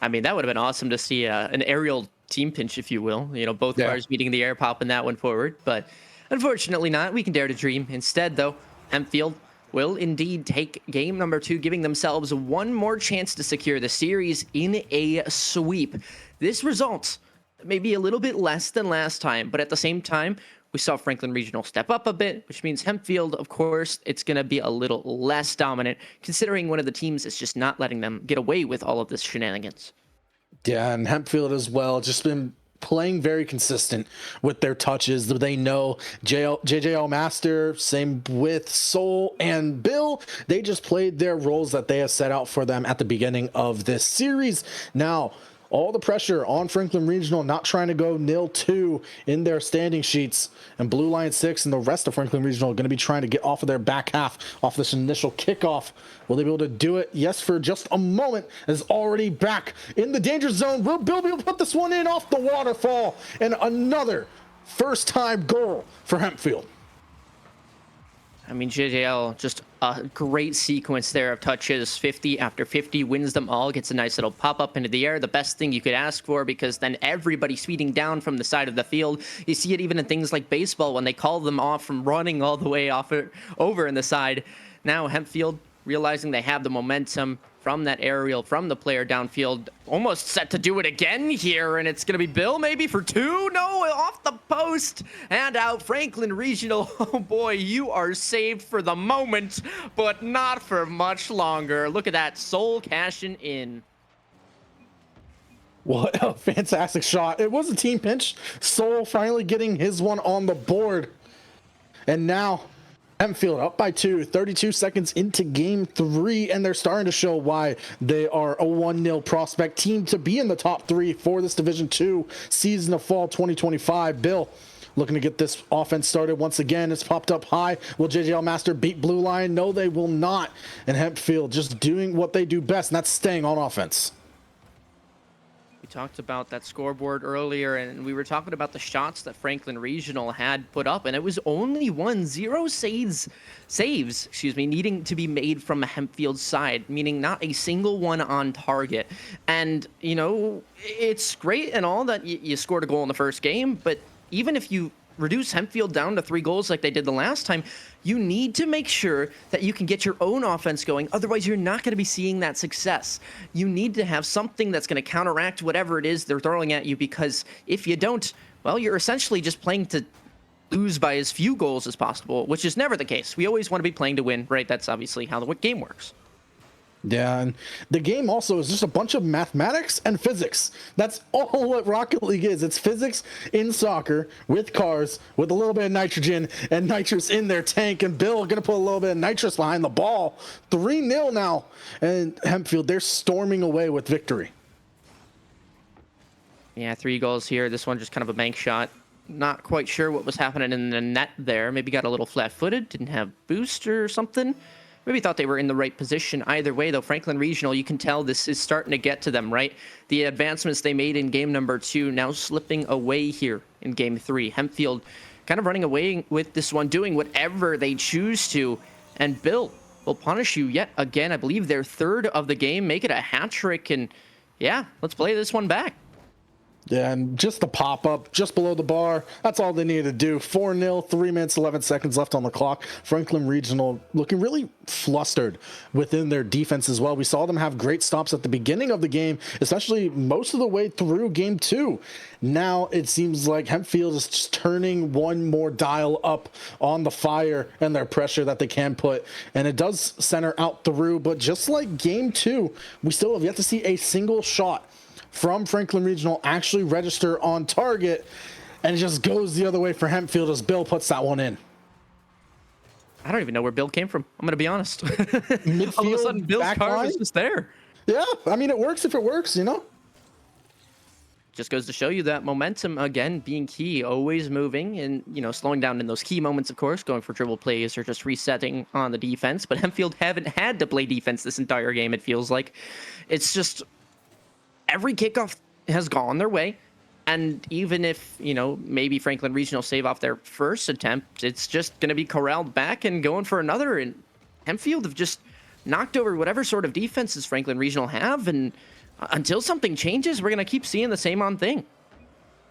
I mean, that would have been awesome to see an aerial team pinch, if you will. You know, both cars meeting the air, popping that one forward. But unfortunately not. We can dare to dream. Instead, though, Hempfield will indeed take game number 2, giving themselves one more chance to secure the series in a sweep. This result may be a little bit less than last time, but at the same time, we saw Franklin Regional step up a bit, which means Hempfield, of course, it's going to be a little less dominant, considering one of the teams is just not letting them get away with all of this shenanigans. Yeah, and Hempfield as well, just been playing very consistent with their touches. They know JJL Master, same with Soul and Bill. They just played their roles that they have set out for them at the beginning of this series. Now, all the pressure on Franklin Regional, not trying to go 0-2 in their standing sheets. And Blue Line 6 and the rest of Franklin Regional are going to be trying to get off of their back half off this initial kickoff. Will they be able to do it? Yes, for just a moment. Is already back in the danger zone. Will Bill be able to put this one in off the waterfall? And another first-time goal for Hempfield. I mean, JJL, just a great sequence there of touches. 50 after 50, wins them all, gets a nice little pop-up into the air. The best thing you could ask for, because then everybody's feeding down from the side of the field. You see it even in things like baseball when they call them off from running all the way off over in the side. Now Hempfield, realizing they have the momentum from that aerial, from the player downfield, almost set to do it again here, and it's going to be Bill maybe for 2? No, off the post and out. Franklin Regional, oh boy, you are saved for the moment, but not for much longer. Look at that, Soul cashing in. What a fantastic shot. It was a team pinch. Soul finally getting his one on the board. And now Hempfield up by 2, 32 seconds into game 3, and they're starting to show why they are a 1-0 prospect team to be in the top 3 for this Division 2 season of fall 2025. Bill looking to get this offense started once again. It's popped up high. Will JJL Master beat Blue Lion? No, they will not. And Hempfield just doing what they do best, and that's staying on offense. We talked about that scoreboard earlier, and we were talking about the shots that Franklin Regional had put up, and it was only 0 saves, needing to be made from Hempfield's side, meaning not a single one on target. And, you know, it's great and all that you scored a goal in the first game, but even if you reduce Hempfield down to 3 goals like they did the last time, you need to make sure that you can get your own offense going. Otherwise, you're not going to be seeing that success. You need to have something that's going to counteract whatever it is they're throwing at you, because if you don't, well, you're essentially just playing to lose by as few goals as possible, which is never the case. We always want to be playing to win, right? That's obviously how the game works. Yeah, and the game also is just a bunch of mathematics and physics. That's all what Rocket League is. It's physics in soccer with cars, with a little bit of nitrogen and nitrous in their tank. And Bill going to put a little bit of nitrous behind the ball. 3-0 now. And Hempfield, they're storming away with victory. Yeah, 3 goals here. This one just kind of a bank shot. Not quite sure what was happening in the net there. Maybe got a little flat-footed, didn't have boost or something. Maybe thought they were in the right position. Either way, though, Franklin Regional, you can tell this is starting to get to them, right? The advancements they made in game number 2 now slipping away here in game 3. Hempfield kind of running away with this one, doing whatever they choose to. And Bill will punish you yet again. I believe their 3rd of the game. Make it a hat trick. And yeah, let's play this one back. Yeah, and just the pop-up just below the bar, that's all they needed to do. 4-0, 3 minutes, 11 seconds left on the clock. Franklin Regional looking really flustered within their defense as well. We saw them have great stops at the beginning of the game, especially most of the way through game 2. Now it seems like Hempfield is just turning one more dial up on the fire and their pressure that they can put, and it does center out through, but just like game 2, we still have yet to see a single shot from Franklin Regional actually register on target, and it just goes the other way for Hempfield as Bill puts that one in. I don't even know where Bill came from. I'm going to be honest. Midfield, all of a sudden, Bill's car was just there. Yeah, I mean, it works if it works, you know? Just goes to show you that momentum, again, being key, always moving and, you know, slowing down in those key moments, of course, going for dribble plays or just resetting on the defense. But Hempfield haven't had to play defense this entire game, it feels like. It's just every kickoff has gone their way. And even if, you know, maybe Franklin Regional save off their first attempt, it's just going to be corralled back and going for another. And Hempfield have just knocked over whatever sort of defenses Franklin Regional have. And until something changes, we're going to keep seeing the same on thing.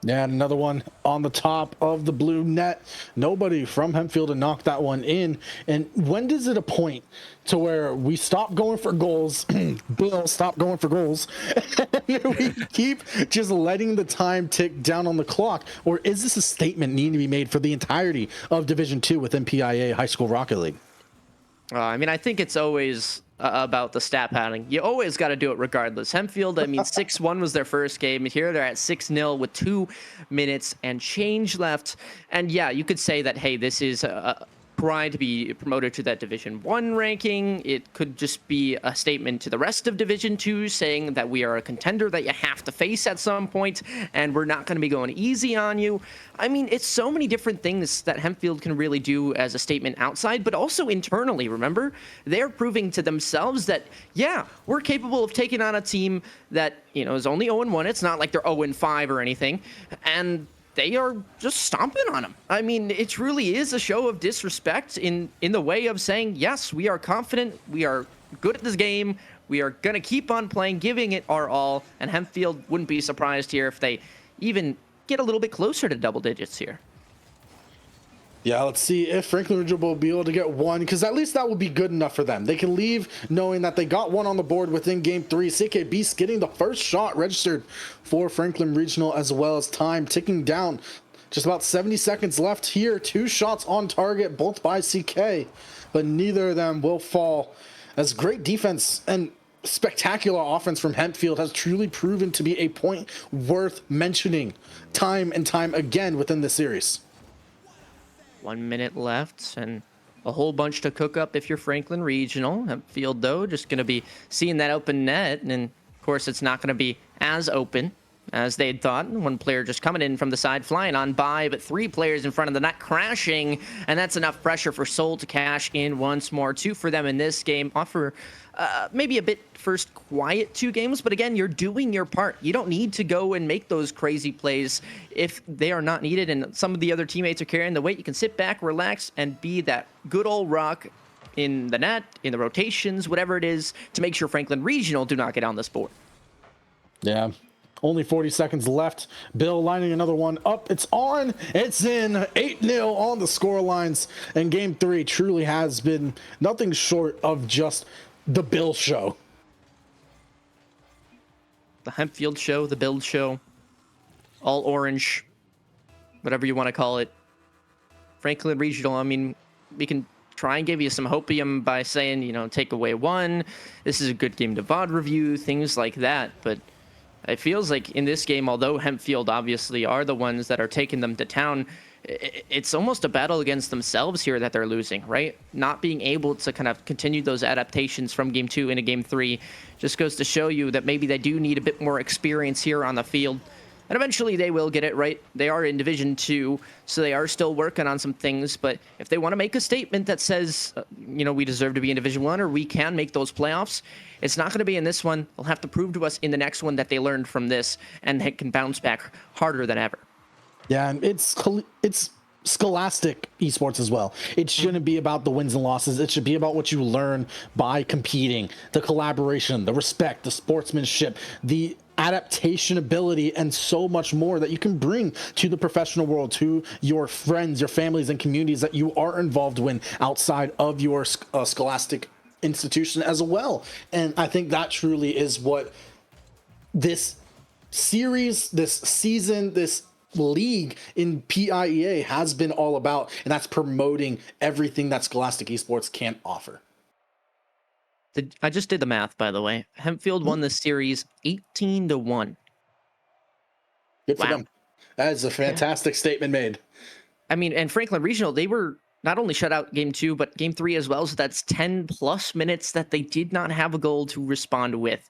Yeah, and another one on the top of the blue net. Nobody from Hempfield to knock that one in. And when does it a point to where we stop going for goals? Bill, stop going for goals. We keep just letting the time tick down on the clock. Or is this a statement needing to be made for the entirety of Division 2 within PIA High School Rocket League? I mean, I think it's always about the stat padding. You always got to do it regardless. Hempfield, I mean, 6-1 was their first game. Here they're at 6-0 with 2 minutes and change left. And yeah, you could say that, hey, this is trying to be promoted to that Division 1 ranking. It could just be a statement to the rest of Division 2 saying that we are a contender that you have to face at some point, and we're not going to be going easy on you. I mean, it's so many different things that Hempfield can really do as a statement outside, but also internally, remember? They're proving to themselves that, yeah, we're capable of taking on a team that, you know, is only 0-1. It's not like they're 0-5 or anything. And they are just stomping on them. I mean, it truly is a show of disrespect in the way of saying, yes, we are confident, we are good at this game, we are going to keep on playing, giving it our all, and Hempfield wouldn't be surprised here if they even get a little bit closer to double digits here. Yeah, let's see if Franklin Regional will be able to get one, because at least that will be good enough for them. They can leave knowing that they got one on the board within game 3. CK Beast getting the first shot registered for Franklin Regional, as well as time ticking down. Just about 70 seconds left here. 2 shots on target, both by CK, but neither of them will fall. As great defense and spectacular offense from Hempfield has truly proven to be a point worth mentioning time and time again within the series. 1 minute left, and a whole bunch to cook up if you're Franklin Regional. Hempfield, though, just going to be seeing that open net. And, of course, it's not going to be as open as they had thought. One player just coming in from the side, flying on by, but 3 players in front of the net crashing. And that's enough pressure for Seoul to cash in once more. 2 for them in this game. Offer maybe a bit first quiet 2 games, but again, you're doing your part. You don't need to go and make those crazy plays if they are not needed and some of the other teammates are carrying the weight. You can sit back, relax, and be that good old rock in the net, in the rotations, whatever it is, to make sure Franklin Regional do not get on this board. Yeah. Only 40 seconds left. Bill lining another one up. It's on. It's in. 8-0 on the score lines. And game 3 truly has been nothing short of just the Bill show. The Hempfield show, the Build show, all orange, whatever you want to call it. Franklin Regional, I mean, we can try and give you some hopium by saying, you know, take away 1. This is a good game to VOD review, things like that. But it feels like in this game, although Hempfield obviously are the ones that are taking them to town, it's almost a battle against themselves here that they're losing, right? Not being able to kind of continue those adaptations from game 2 into game 3 just goes to show you that maybe they do need a bit more experience here on the field. And eventually they will get it right. They are in Division 2, so they are still working on some things. But if they want to make a statement that says, you know, we deserve to be in Division 1 or we can make those playoffs, it's not going to be in this one. They'll have to prove to us in the next one that they learned from this and they can bounce back harder than ever. Yeah, and it's scholastic esports as well. It shouldn't be about the wins and losses. It should be about what you learn by competing, the collaboration, the respect, the sportsmanship, the adaptation ability, and so much more that you can bring to the professional world, to your friends, your families, and communities that you are involved with outside of your scholastic institution as well. And I think that truly is what this series, this season, this league in PIEA has been all about, and that's promoting everything that scholastic esports can offer. I just did the math, by the way. Hempfield won the series 18-1. Good for them. That is a fantastic statement made. I mean, and Franklin Regional, they were not only shut out game 2, but game 3 as well. So that's 10 plus minutes that they did not have a goal to respond with.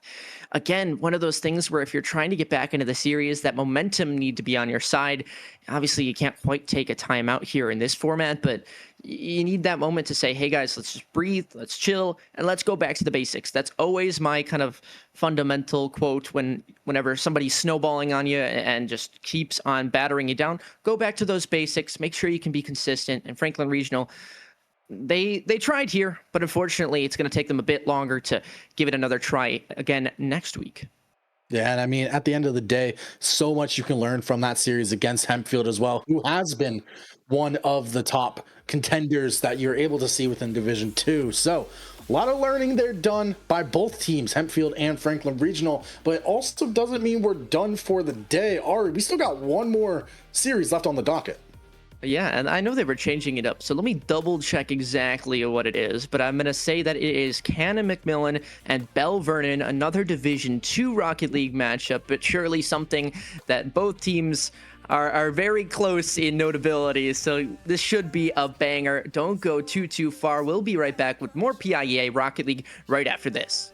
Again, one of those things where if you're trying to get back into the series, that momentum need to be on your side. Obviously, you can't quite take a timeout here in this format, but you need that moment to say, hey guys, let's just breathe, let's chill, and let's go back to the basics. That's always my kind of fundamental quote whenever somebody's snowballing on you and just keeps on battering you down. Go back to those basics, make sure you can be consistent. And Franklin Regional, they tried here, but unfortunately it's going to take them a bit longer to give it another try again next week. Yeah, and I mean, at the end of the day, so much you can learn from that series against Hempfield as well, who has been one of the top contenders that you're able to see within Division 2. So a lot of learning there done by both teams, Hempfield and Franklin Regional, but it also doesn't mean we're done for the day. Ari, we still got one more series left on the docket. Yeah, and I know they were changing it up, so let me double check exactly what it is, but I'm going to say that it is Canon-McMillan and Belle Vernon, another Division 2 Rocket League matchup, but surely something that both teams are very close in notability, so this should be a banger. Don't go too far. We'll be right back with more PIEA Rocket League right after this.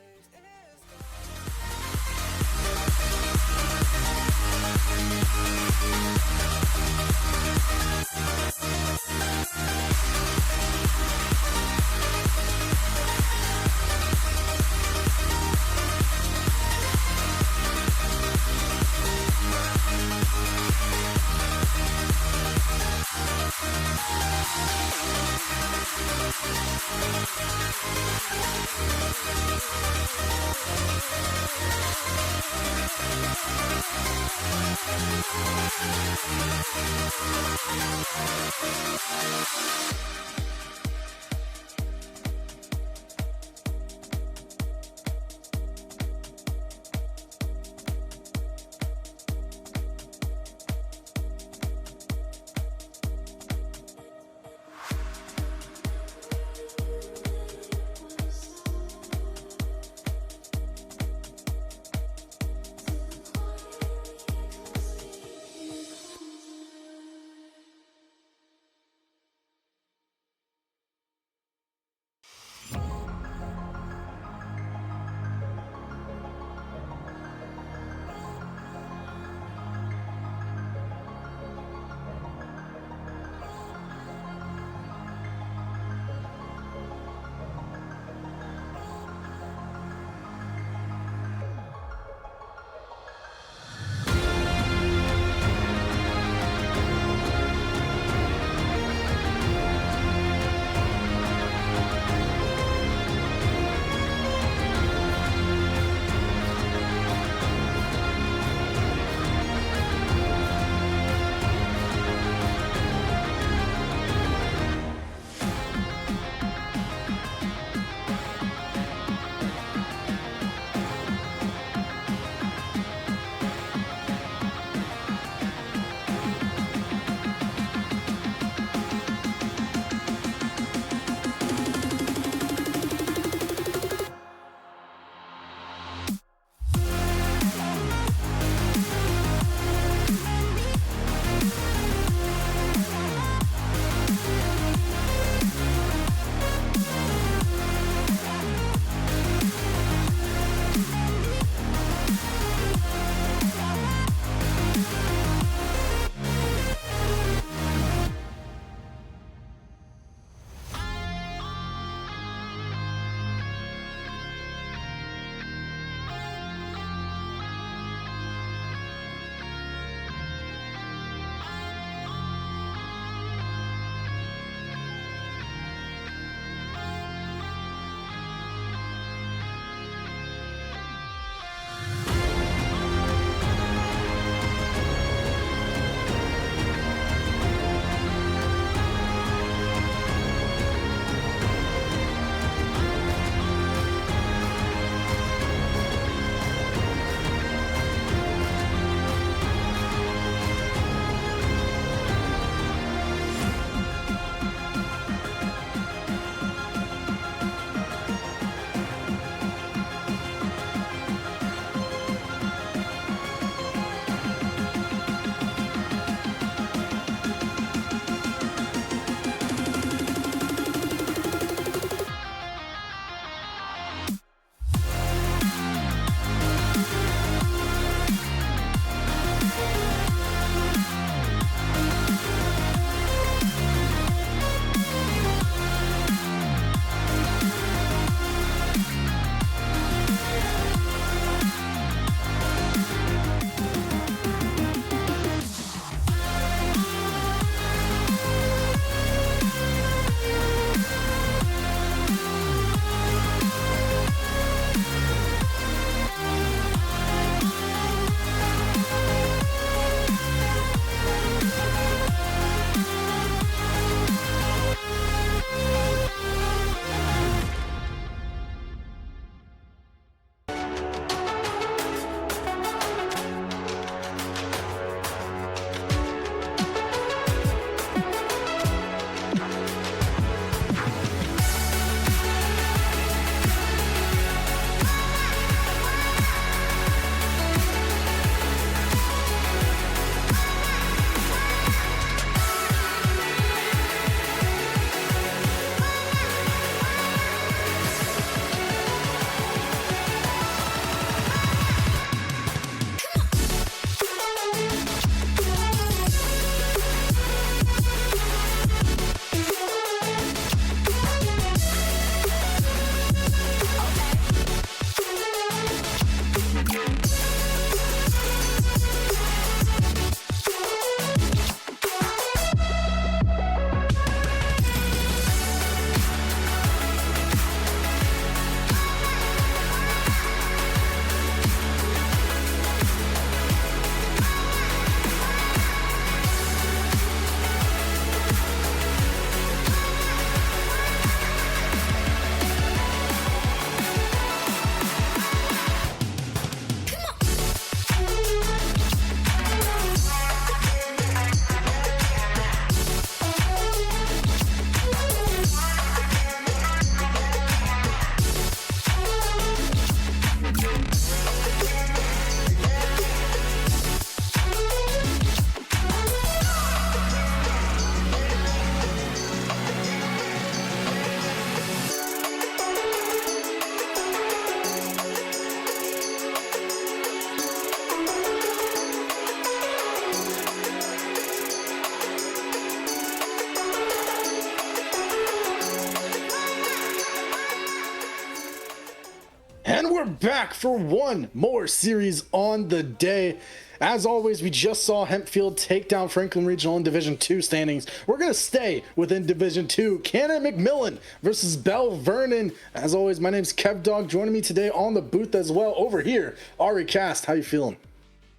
And we're back for one more series on the day. As always, we just saw Hempfield take down Franklin Regional in Division 2 standings. We're going to stay within Division 2. Canon-McMillan versus Belle Vernon. As always, my name's Kev Dog. Joining me today on the booth as well. Over here, Ari Cast. How you feeling?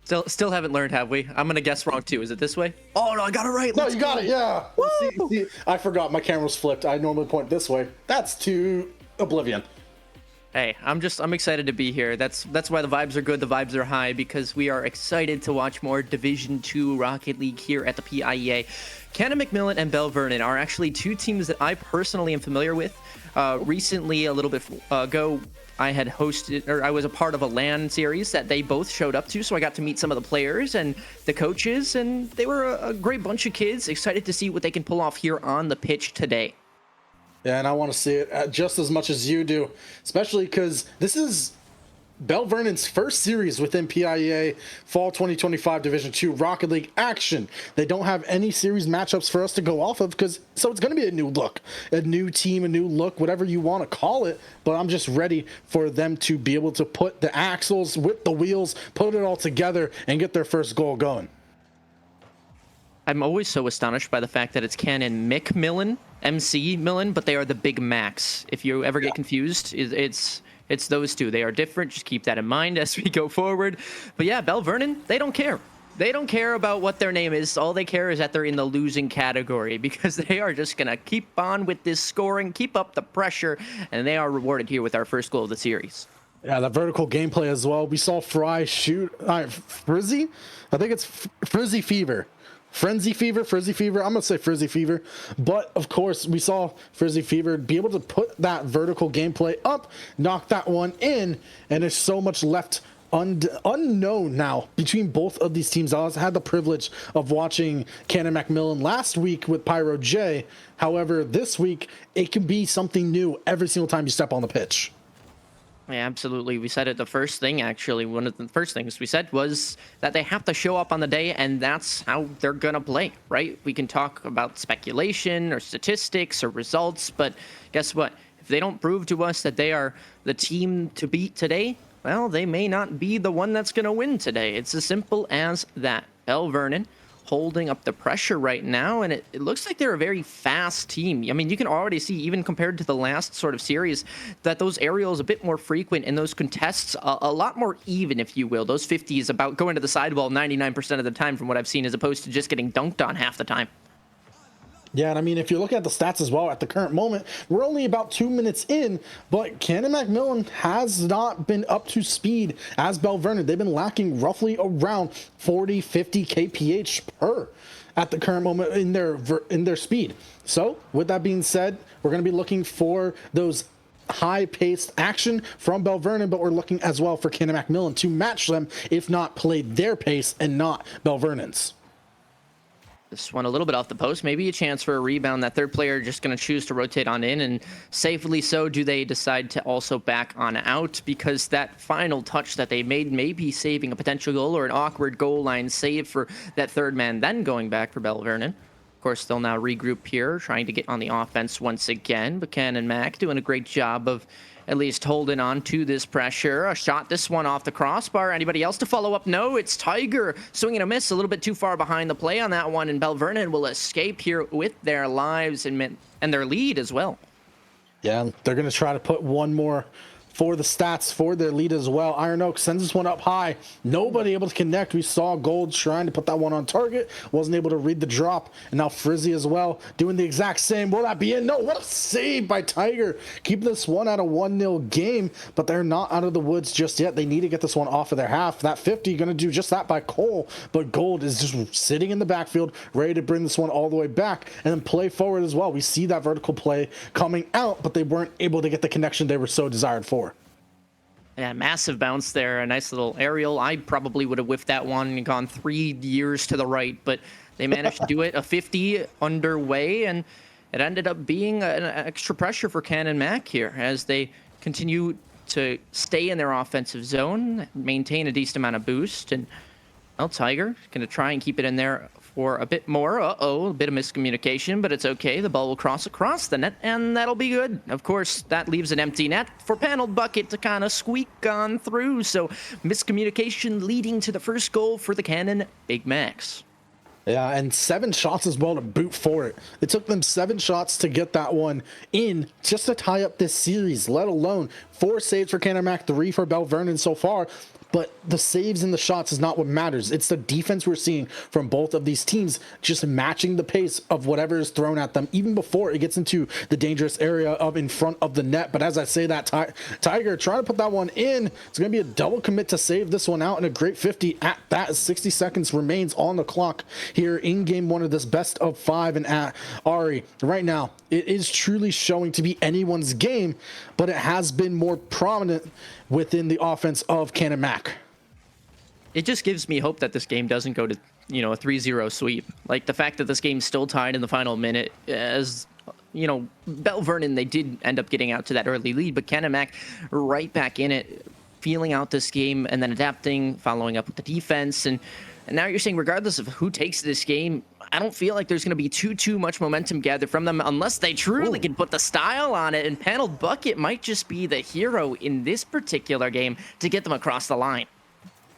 Still haven't learned, have we? I'm going to guess wrong too. Is it this way? Oh, no, I got it right. No, you got it, yeah. See, I forgot my camera was flipped. I normally point this way. That's to Oblivion. Hey, I'm excited to be here. That's why the vibes are good, the vibes are high, because we are excited to watch more Division 2 Rocket League here at the PIEA. Canon-McMillan and Belle Vernon are actually two teams that I personally am familiar with. Recently, a little bit ago, I was a part of a LAN series that they both showed up to, so I got to meet some of the players and the coaches, and they were a great bunch of kids, excited to see what they can pull off here on the pitch today. Yeah, and I want to see it just as much as you do, especially because this is Belle Vernon's first series within PIEA Fall 2025 Division 2 Rocket League action. They don't have any series matchups for us to go off of, so it's going to be a new look, a new team, a new look, whatever you want to call it. But I'm just ready for them to be able to put the axles with the wheels, put it all together, and get their first goal going. I'm always so astonished by the fact that it's Canon-McMillan, MC Millen, but they are the Big Macs. If you ever get confused, it's those two. They are different. Just keep that in mind as we go forward. But yeah, Belle Vernon, they don't care. They don't care about what their name is. All they care is that they're in the losing category, because they are just going to keep on with this scoring, keep up the pressure, and they are rewarded here with our first goal of the series. Yeah, that vertical gameplay as well. We saw Fry shoot Frizzy. I think it's Frizzy Fever. Frizzy Fever. I'm going to say Frizzy Fever. But, of course, we saw Frizzy Fever be able to put that vertical gameplay up, knock that one in, and there's so much left unknown now between both of these teams. I had the privilege of watching Canon-McMillan last week with Pyro J. However, this week, it can be something new every single time you step on the pitch. Yeah, absolutely. We said it the first thing, actually. One of the first things we said was that they have to show up on the day, and that's how they're going to play, right? We can talk about speculation or statistics or results, but guess what? If they don't prove to us that they are the team to beat today, well, they may not be the one that's going to win today. It's as simple as that. Belle Vernon holding up the pressure right now, and it looks like they're a very fast team. I mean, you can already see, even compared to the last sort of series, that those aerials a bit more frequent and those contests a lot more even, if you will. Those 50s about going to the sidewall 99% of the time from what I've seen, as opposed to just getting dunked on half the time. Yeah, and I mean, if you look at the stats as well, at the current moment, we're only about 2 minutes in, but Canon-McMillan has not been up to speed as Belle Vernon. They've been lacking roughly around 40, 50 kph per at the current moment in their speed. So, with that being said, we're going to be looking for those high-paced action from Belle Vernon, but we're looking as well for Canon-McMillan to match them, if not play their pace and not Belle Vernon's. This one a little bit off the post, maybe a chance for a rebound. That third player just going to choose to rotate on in, and safely so do they decide to also back on out, because that final touch that they made may be saving a potential goal or an awkward goal line save for that third man, then going back for Belle Vernon. Of course, they'll now regroup here, trying to get on the offense once again, but Ken and Mac doing a great job of at least holding on to this pressure. A shot, this one off the crossbar. Anybody else to follow up? No, it's Tiger. Swinging a miss, a little bit too far behind the play on that one, and Belle Vernon will escape here with their lives and their lead as well. Yeah, they're going to try to put one more for the stats for their lead as well. Iron Oak sends this one up high. Nobody able to connect. We saw Gold trying to put that one on target. Wasn't able to read the drop. And now Frizzy as well doing the exact same. Will that be in? No, what a save by Tiger. Keep this one at a 1-0 game, but they're not out of the woods just yet. They need to get this one off of their half. That 50 going to do just that by Cole, but Gold is just sitting in the backfield, ready to bring this one all the way back and then play forward as well. We see that vertical play coming out, but they weren't able to get the connection they were so desired for. Yeah, massive bounce there. A nice little aerial. I probably would have whiffed that one and gone 3 years to the right, but they managed to do it. A 50 underway, and it ended up being an extra pressure for Ken and Mac here as they continue to stay in their offensive zone, maintain a decent amount of boost, and Well, Tiger going to try and keep it in there for a bit more. Uh-oh, a bit of miscommunication, but it's okay. The ball will cross across the net, and that'll be good. Of course, that leaves an empty net for Panel Bucket to kind of squeak on through. So miscommunication leading to the first goal for the Cannon Big Macs. Yeah, and 7 shots as well to boot for it. It took them 7 shots to get that one in just to tie up this series, let alone 4 saves for Canon-Mac, 3 for Belle Vernon so far. But the saves and the shots is not what matters. It's the defense we're seeing from both of these teams just matching the pace of whatever is thrown at them, even before it gets into the dangerous area of in front of the net. But as I say that, Tiger trying to put that one in. It's going to be a double commit to save this one out, and a great 50 at that, as 60 seconds remains on the clock here in game 1 of this best of 5. And at Ari, right now, it is truly showing to be anyone's game, but it has been more prominent within the offense of Canon-Mac. It just gives me hope that this game doesn't go to, a 3-0 sweep. Like, the fact that this game's still tied in the final minute, as, Belle Vernon, they did end up getting out to that early lead, but Canon-Mac right back in it, feeling out this game and then adapting, following up with the defense. And now you're saying regardless of who takes this game, I don't feel like there's going to be too much momentum gathered from them unless they truly can put the style on it. And Panel Bucket might just be the hero in this particular game to get them across the line.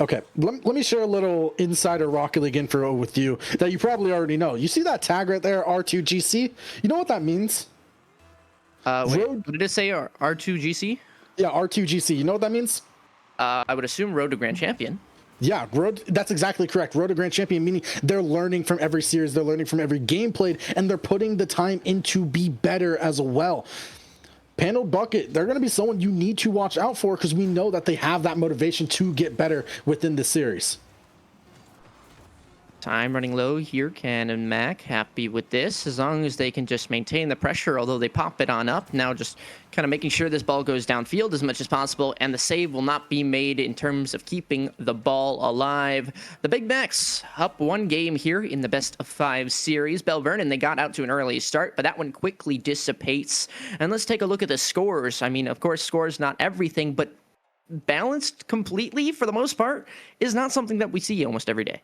Okay, let me share a little insider Rocket League info with you that you probably already know. You see that tag right there, R2GC? You know what that means? Wait, what did it say, R2GC? Yeah, R2GC. You know what that means? I would assume Road to Grand Champion. Yeah, that's exactly correct. Road to Grand Champion, meaning they're learning from every series, they're learning from every game played, and they're putting the time in to be better as well. Panel Bucket, they're going to be someone you need to watch out for because we know that they have that motivation to get better within the series. Time running low here, Canon-Mac happy with this, as long as they can just maintain the pressure, although they pop it on up. Now just kind of making sure this ball goes downfield as much as possible, and the save will not be made in terms of keeping the ball alive. The Big Macs up 1 game here in the best of 5 series. Belle Vernon, they got out to an early start, but that one quickly dissipates. And let's take a look at the scores. I mean, of course, scores not everything, but balanced completely for the most part is not something that we see almost every day.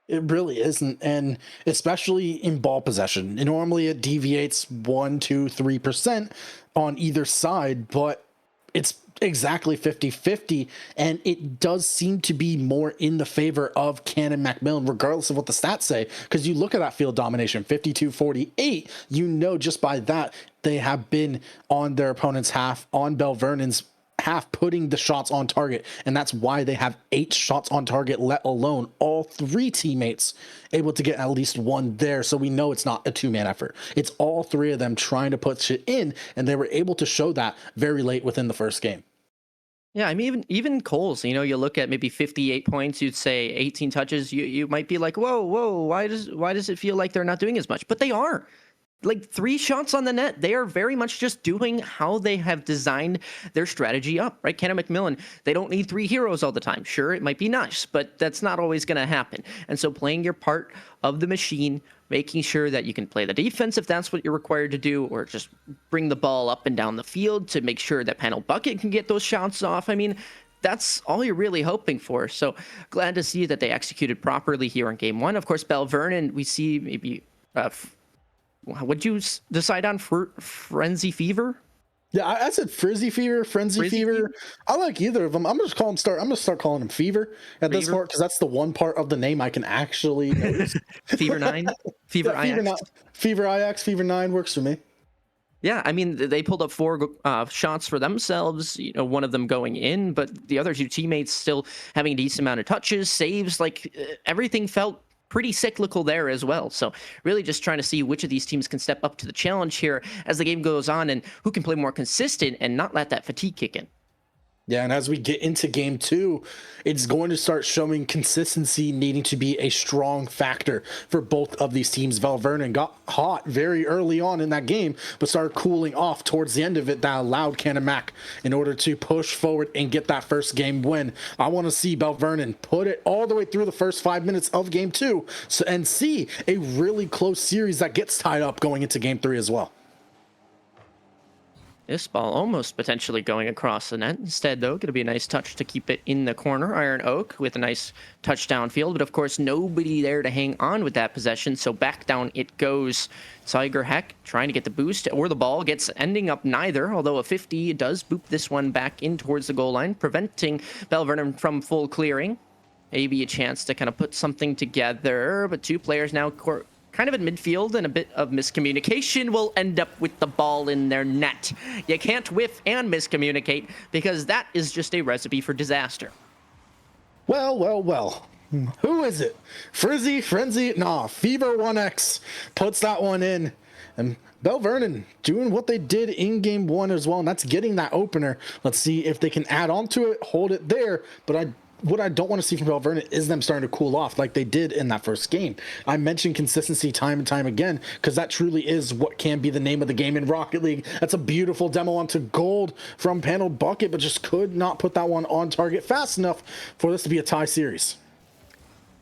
It really isn't, and especially in ball possession. Normally it deviates 1, 2, 3% on either side, but it's exactly 50-50, and it does seem to be more in the favor of Canon-McMillan, regardless of what the stats say, because you look at that field domination, 52-48, you know just by that they have been on their opponent's half, on Belle Vernon's half, putting the shots on target, and that's why they have 8 shots on target, let alone all 3 teammates able to get at least 1 there. So we know it's not a 2-man effort. It's all 3 of them trying to put shit in, and they were able to show that very late within the first game. Yeah, I mean, even Coles, you look at maybe 58 points, you'd say 18 touches, you might be like, whoa, why does it feel like they're not doing as much? But they are. Like 3 shots on the net, they are very much just doing how they have designed their strategy up, right? Canon-McMillan, they don't need 3 heroes all the time. Sure, it might be nice, but that's not always going to happen. And so playing your part of the machine, making sure that you can play the defense if that's what you're required to do, or just bring the ball up and down the field to make sure that Panel Bucket can get those shots off. I mean, that's all you're really hoping for. So glad to see that they executed properly here in game 1. Of course, Belle Vernon, we see maybe... Would you decide on Frenzy Fever? Yeah, I said Frizzy Fever, Frenzy Fever. I like either of them. I'm gonna start calling him Fever at this part, because that's the one part of the name I can actually notice. Fever 9, Fever yeah, IX. Fever IX, Fever 9 works for me. Yeah, I mean, they pulled up 4 shots for themselves, one of them going in, but the other 2 teammates still having a decent amount of touches, saves, everything felt pretty cyclical there as well. So really just trying to see which of these teams can step up to the challenge here as the game goes on, and who can play more consistent and not let that fatigue kick in. Yeah, and as we get into game 2, it's going to start showing consistency needing to be a strong factor for both of these teams. Belle Vernon got hot very early on in that game, but started cooling off towards the end of it. That allowed Canon-Mac in order to push forward and get that first game win. I want to see Belle Vernon put it all the way through the first 5 minutes of game 2 and see a really close series that gets tied up going into game 3 as well. This ball almost potentially going across the net. Instead, though, going to be a nice touch to keep it in the corner. Iron Oak with a nice touchdown field, but of course, nobody there to hang on with that possession, so back down it goes. Tiger Heck trying to get the boost, or the ball gets ending up neither, although a 50 does boop this one back in towards the goal line, preventing Belle Vernon from full clearing. Maybe a chance to kind of put something together, but two players now kind of in midfield, and a bit of miscommunication will end up with the ball in their net. You can't whiff and miscommunicate, because that is just a recipe for disaster. Well, well, well. Who is it? Frizzy, Frenzy? Nah, Fever 1X puts that one in. And Belle Vernon doing what they did in game one as well, and that's getting that opener. Let's see if they can add on to it, hold it there. But what I don't want to see from Belle Vernon is them starting to cool off like they did in that first game. I mentioned consistency time and time again, because that truly is what can be the name of the game in Rocket League. That's a beautiful demo onto gold from Paneled Bucket, but just could not put that one on target fast enough for this to be a tie series.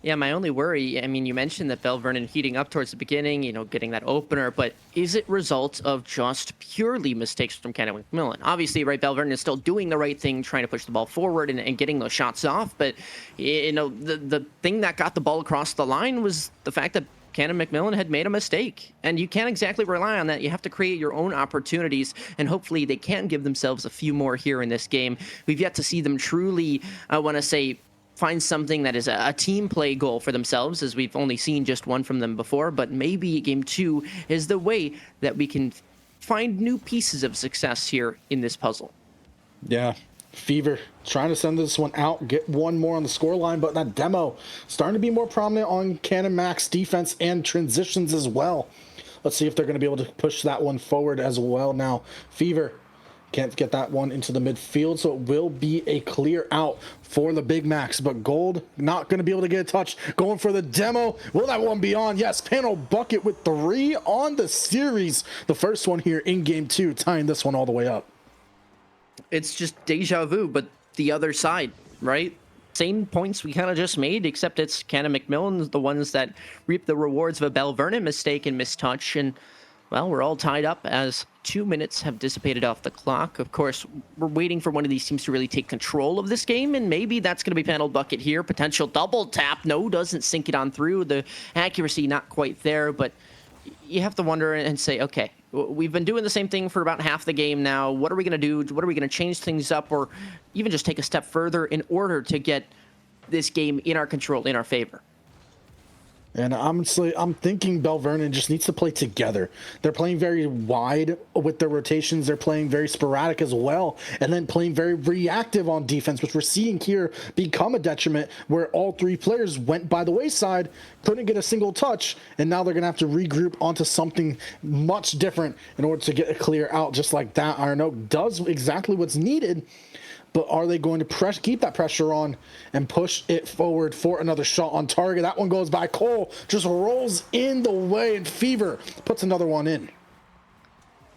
Yeah, my only worry, I mean, you mentioned that Belle Vernon heating up towards the beginning, getting that opener, but is it results of just purely mistakes from Canon-McMillan? Obviously, right, Belle Vernon is still doing the right thing, trying to push the ball forward and getting those shots off, but, the thing that got the ball across the line was the fact that Canon-McMillan had made a mistake, and you can't exactly rely on that. You have to create your own opportunities, and hopefully they can give themselves a few more here in this game. We've yet to see them truly, I want to say, find something that is a team play goal for themselves, as we've only seen just one from them before, but maybe game two is the way that we can find new pieces of success here in this puzzle. Yeah, Fever trying to send this one out, get one more on the scoreline, but that demo starting to be more prominent on Canon Max defense and transitions as well. Let's see if they're going to be able to push that one forward as well now. Fever can't get that one into the midfield, so it will be a clear out for the Big Macs. But Gold not going to be able to get a touch. Going for the demo. Will that one be on? Yes, Panel Bucket with 3 on the series. The first one here in game 2, tying this one all the way up. It's just deja vu, but the other side, right? Same points we kind of just made, except it's Canon-McMillan, the ones that reap the rewards of a Belle Vernon mistake and mistouch, and well, we're all tied up as 2 minutes have dissipated off the clock. Of course, we're waiting for one of these teams to really take control of this game, and maybe that's going to be Paneled Bucket here. Potential double tap. No, doesn't sink it on through. The accuracy not quite there, but you have to wonder and say, okay, we've been doing the same thing for about half the game now. What are we going to do? What are we going to change things up, or even just take a step further in order to get this game in our control, in our favor? And honestly, I'm thinking Belle Vernon just needs to play together. They're playing very wide with their rotations. They're playing very sporadic as well, and then playing very reactive on defense, which we're seeing here become a detriment, where all 3 players went by the wayside, couldn't get a single touch, and now they're going to have to regroup onto something much different in order to get a clear out. Just like that, Iron Oak does exactly what's needed. But are they going to keep that pressure on and push it forward for another shot on target? That one goes by. Cole just rolls in the way, and Fever puts another one in.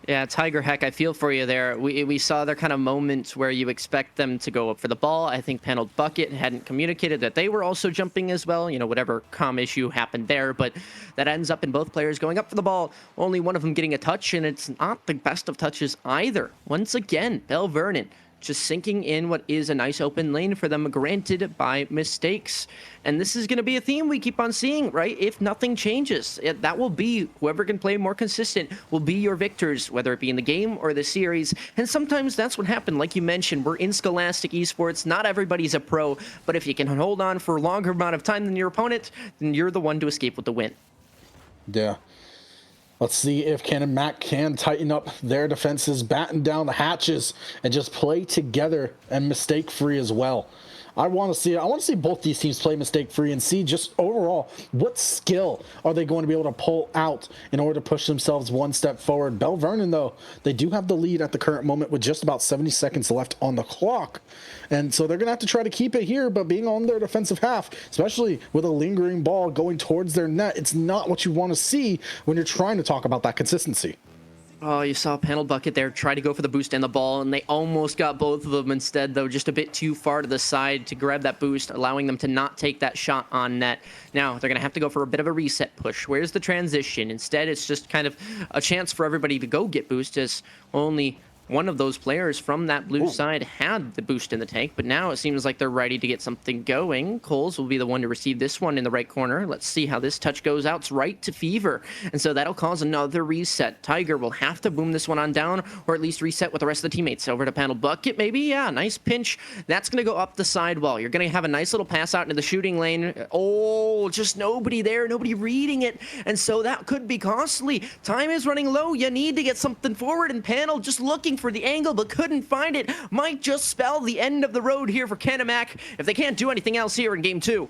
Yeah, Tiger Heck, I feel for you there. We saw their kind of moments where you expect them to go up for the ball. I think Paneled Bucket hadn't communicated that they were also jumping as well. Whatever comm issue happened there, but that ends up in both players going up for the ball, only one of them getting a touch, and it's not the best of touches either. Once again, Belle Vernon just sinking in what is a nice open lane for them, granted by mistakes. And this is going to be a theme we keep on seeing, right? If nothing changes, that will be whoever can play more consistent will be your victors, whether it be in the game or the series. And sometimes that's what happened. Like you mentioned, we're in Scholastic Esports. Not everybody's a pro, but if you can hold on for a longer amount of time than your opponent, then you're the one to escape with the win. Yeah. Let's see if Canon Mac can tighten up their defenses, batten down the hatches, and just play together and mistake-free as well. I want to see both these teams play mistake-free and see just overall what skill are they going to be able to pull out in order to push themselves one step forward. Belle Vernon, though, they do have the lead at the current moment with just about 70 seconds left on the clock. And so they're going to have to try to keep it here, but being on their defensive half, especially with a lingering ball going towards their net, it's not what you want to see when you're trying to talk about that consistency. Oh, you saw Paneled Bucket there try to go for the boost and the ball, and they almost got both of them instead, though, just a bit too far to the side to grab that boost, allowing them to not take that shot on net. Now, they're going to have to go for a bit of a reset push. Where's the transition? Instead, it's just kind of a chance for everybody to go get boost, as only one of those players from that blue side had the boost in the tank, but now it seems like they're ready to get something going. Coles will be the one to receive this one in the right corner. Let's see how this touch goes out. It's right to Fever, and so that'll cause another reset. Tiger will have to boom this one on down, or at least reset with the rest of the teammates. Over to Panel Bucket, maybe? Yeah, nice pinch. That's going to go up the sidewall. You're going to have a nice little pass out into the shooting lane. Oh, just nobody there, nobody reading it, and so that could be costly. Time is running low. You need to get something forward, and Panel just looking for the angle but couldn't find it. Might just spell the end of the road here for Canon-Mac if they can't do anything else here in game 2.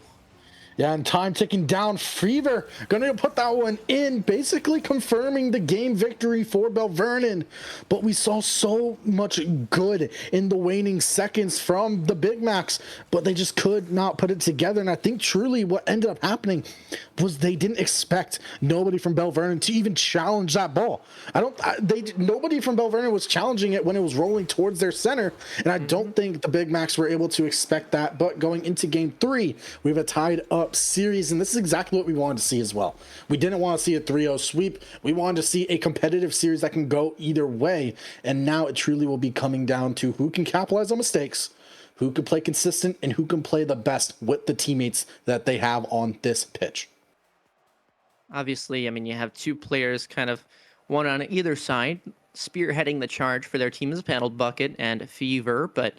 Yeah, and time ticking down. Fever gonna put that one in, basically confirming the game victory for Vernon. But we saw so much good in the waning seconds from the Big Macs, but they just could not put it together. And I think truly what ended up happening was they didn't expect nobody from Vernon to even challenge that ball. Nobody from Vernon was challenging it when it was rolling towards their center, and I don't think the Big Macs were able to expect that. But going into game 3, we have a tied up series, and this is exactly what we wanted to see as well. We didn't want to see a 3-0 sweep. We wanted to see a competitive series that can go either way, and now it truly will be coming down to who can capitalize on mistakes, who can play consistent, and who can play the best with the teammates that they have on this pitch. Obviously, I mean, you have two players, kind of one on either side, spearheading the charge for their team is Panel Bucket and Fever, but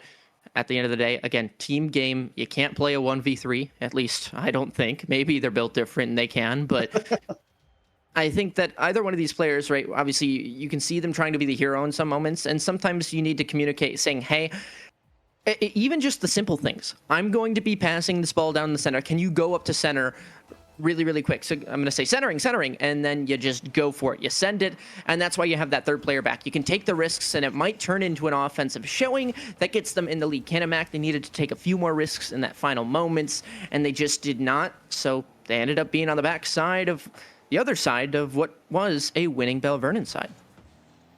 at the end of the day, again, team game, you can't play a 1v3, at least I don't think. Maybe they're built different and they can, but I think that either one of these players, right, obviously you can see them trying to be the hero in some moments, and sometimes you need to communicate saying, hey, even just the simple things. I'm going to be passing this ball down the center. Can you go up to center really, really quick? So I'm going to say centering, and then you just go for it. You send it, and that's why you have that third player back. You can take the risks, and it might turn into an offensive showing that gets them in the lead. Canon-Mac, they needed to take a few more risks in that final moments, and they just did not. So they ended up being on the back side of the other side of what was a winning Vernon side.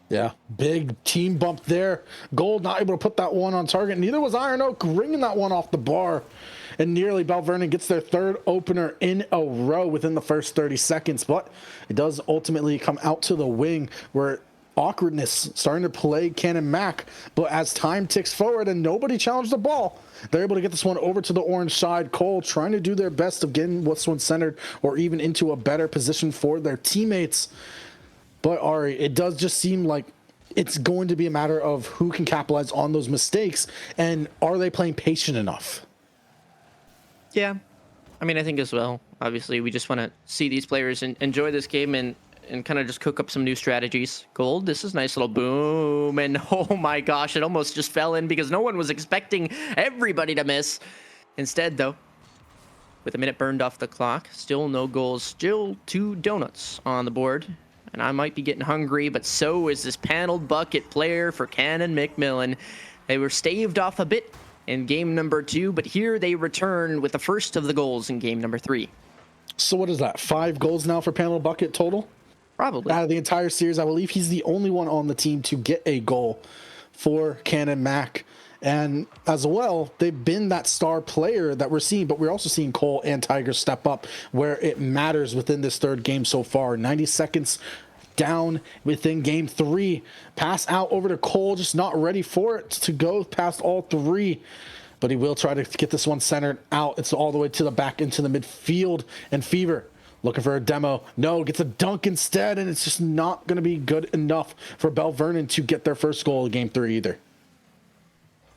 Yeah, big team bump there. Gold not able to put that one on target. Neither was Iron Oak, ringing that one off the bar. And nearly Vernon gets their third opener in a row within the first 30 seconds. But it does ultimately come out to the wing where awkwardness starting to play Canon-Mac. But as time ticks forward and nobody challenged the ball, they're able to get this one over to the orange side. Cole trying to do their best of getting this one centered or even into a better position for their teammates. But Ari, it does just seem like it's going to be a matter of who can capitalize on those mistakes, and are they playing patient enough? Yeah, I mean, I think as well. Obviously, we just want to see these players enjoy this game and kind of just cook up some new strategies. Gold, this is nice little boom, and oh my gosh, it almost just fell in because no one was expecting everybody to miss. Instead, though, with a minute burned off the clock, still no goals, still 2 donuts on the board. And I might be getting hungry, but so is this Panel Bucket player for Canon-McMillan. They were staved off a bit in game number 2, but here they return with the first of the goals in game number 3. So what is that, 5 goals now for Panel Bucket total? Probably. Out of the entire series, I believe he's the only one on the team to get a goal for Canon-Mac. And as well, they've been that star player that we're seeing, but we're also seeing Cole and Tiger step up where it matters within this third game so far. 90 seconds down within game 3. Pass out over to Cole, just not ready for it to go past all 3. But he will try to get this one centered out. It's all the way to the back into the midfield. And Fever looking for a demo. No, gets a dunk instead, and it's just not going to be good enough for Vernon to get their first goal in game 3 either.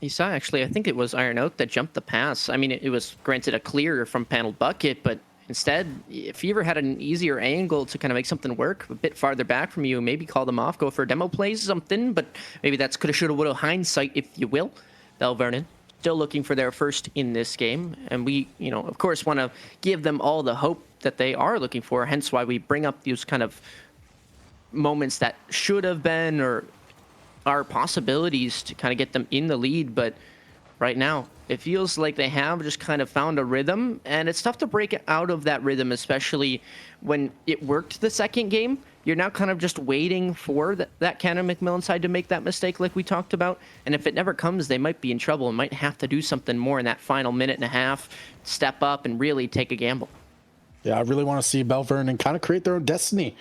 You saw, actually, I think it was Iron Oak that jumped the pass. I mean, it was granted a clear from Panel Bucket, but instead, Fever had an easier angle to kind of make something work a bit farther back from you, maybe call them off, go for a demo play, something, but maybe that's coulda, shoulda, woulda hindsight, if you will. Vernon still looking for their first in this game, and we, of course, want to give them all the hope that they are looking for, hence why we bring up these kind of moments that should have been or are possibilities to kind of get them in the lead. But right now, it feels like they have just kind of found a rhythm, and it's tough to break out of that rhythm, especially when it worked the second game. You're now kind of just waiting for that Canon-McMillan side to make that mistake like we talked about, and if it never comes, they might be in trouble and might have to do something more in that final minute and a half, step up and really take a gamble. Yeah, I really want to see Belle Vernon kind of create their own destiny,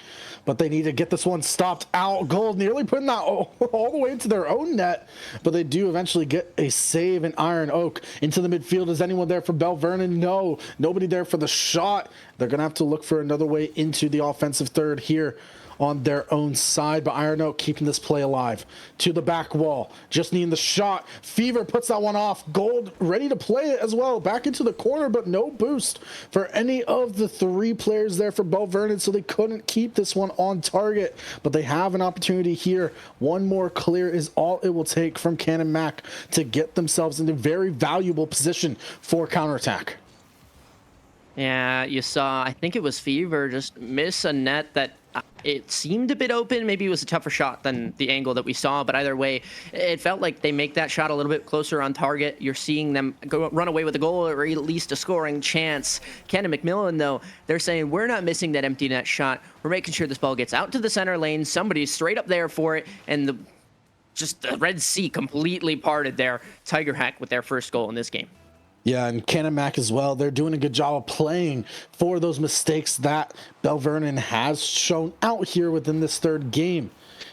but they need to get this one stopped out. Gold nearly putting that all the way into their own net, but they do eventually get a save in Iron Oak. Into the midfield, is anyone there for Belle Vernon? No, nobody there for the shot. They're going to have to look for another way into the offensive third here on their own side, but Iron Oak keeping this play alive. To the back wall, just needing the shot. Fever puts that one off. Gold ready to play it as well. Back into the corner, but no boost for any of the three players there for Belle Vernon, so they couldn't keep this one on target. But they have an opportunity here. One more clear is all it will take from Canon-Mac to get themselves into very valuable position for counterattack. Yeah, you saw, I think it was Fever just miss a net that it seemed a bit open. Maybe it was a tougher shot than the angle that we saw, but either way, it felt like they make that shot a little bit closer on target. You're seeing them run away with a goal or at least a scoring chance. Canon-McMillan, though, they're saying we're not missing that empty net shot. We're making sure this ball gets out to the center lane. Somebody's straight up there for it, and just the Red Sea completely parted there. Tiger Hack with their first goal in this game. Yeah, and Canon-Mac as well. They're doing a good job of playing for those mistakes that Belle Vernon has shown out here within this third game.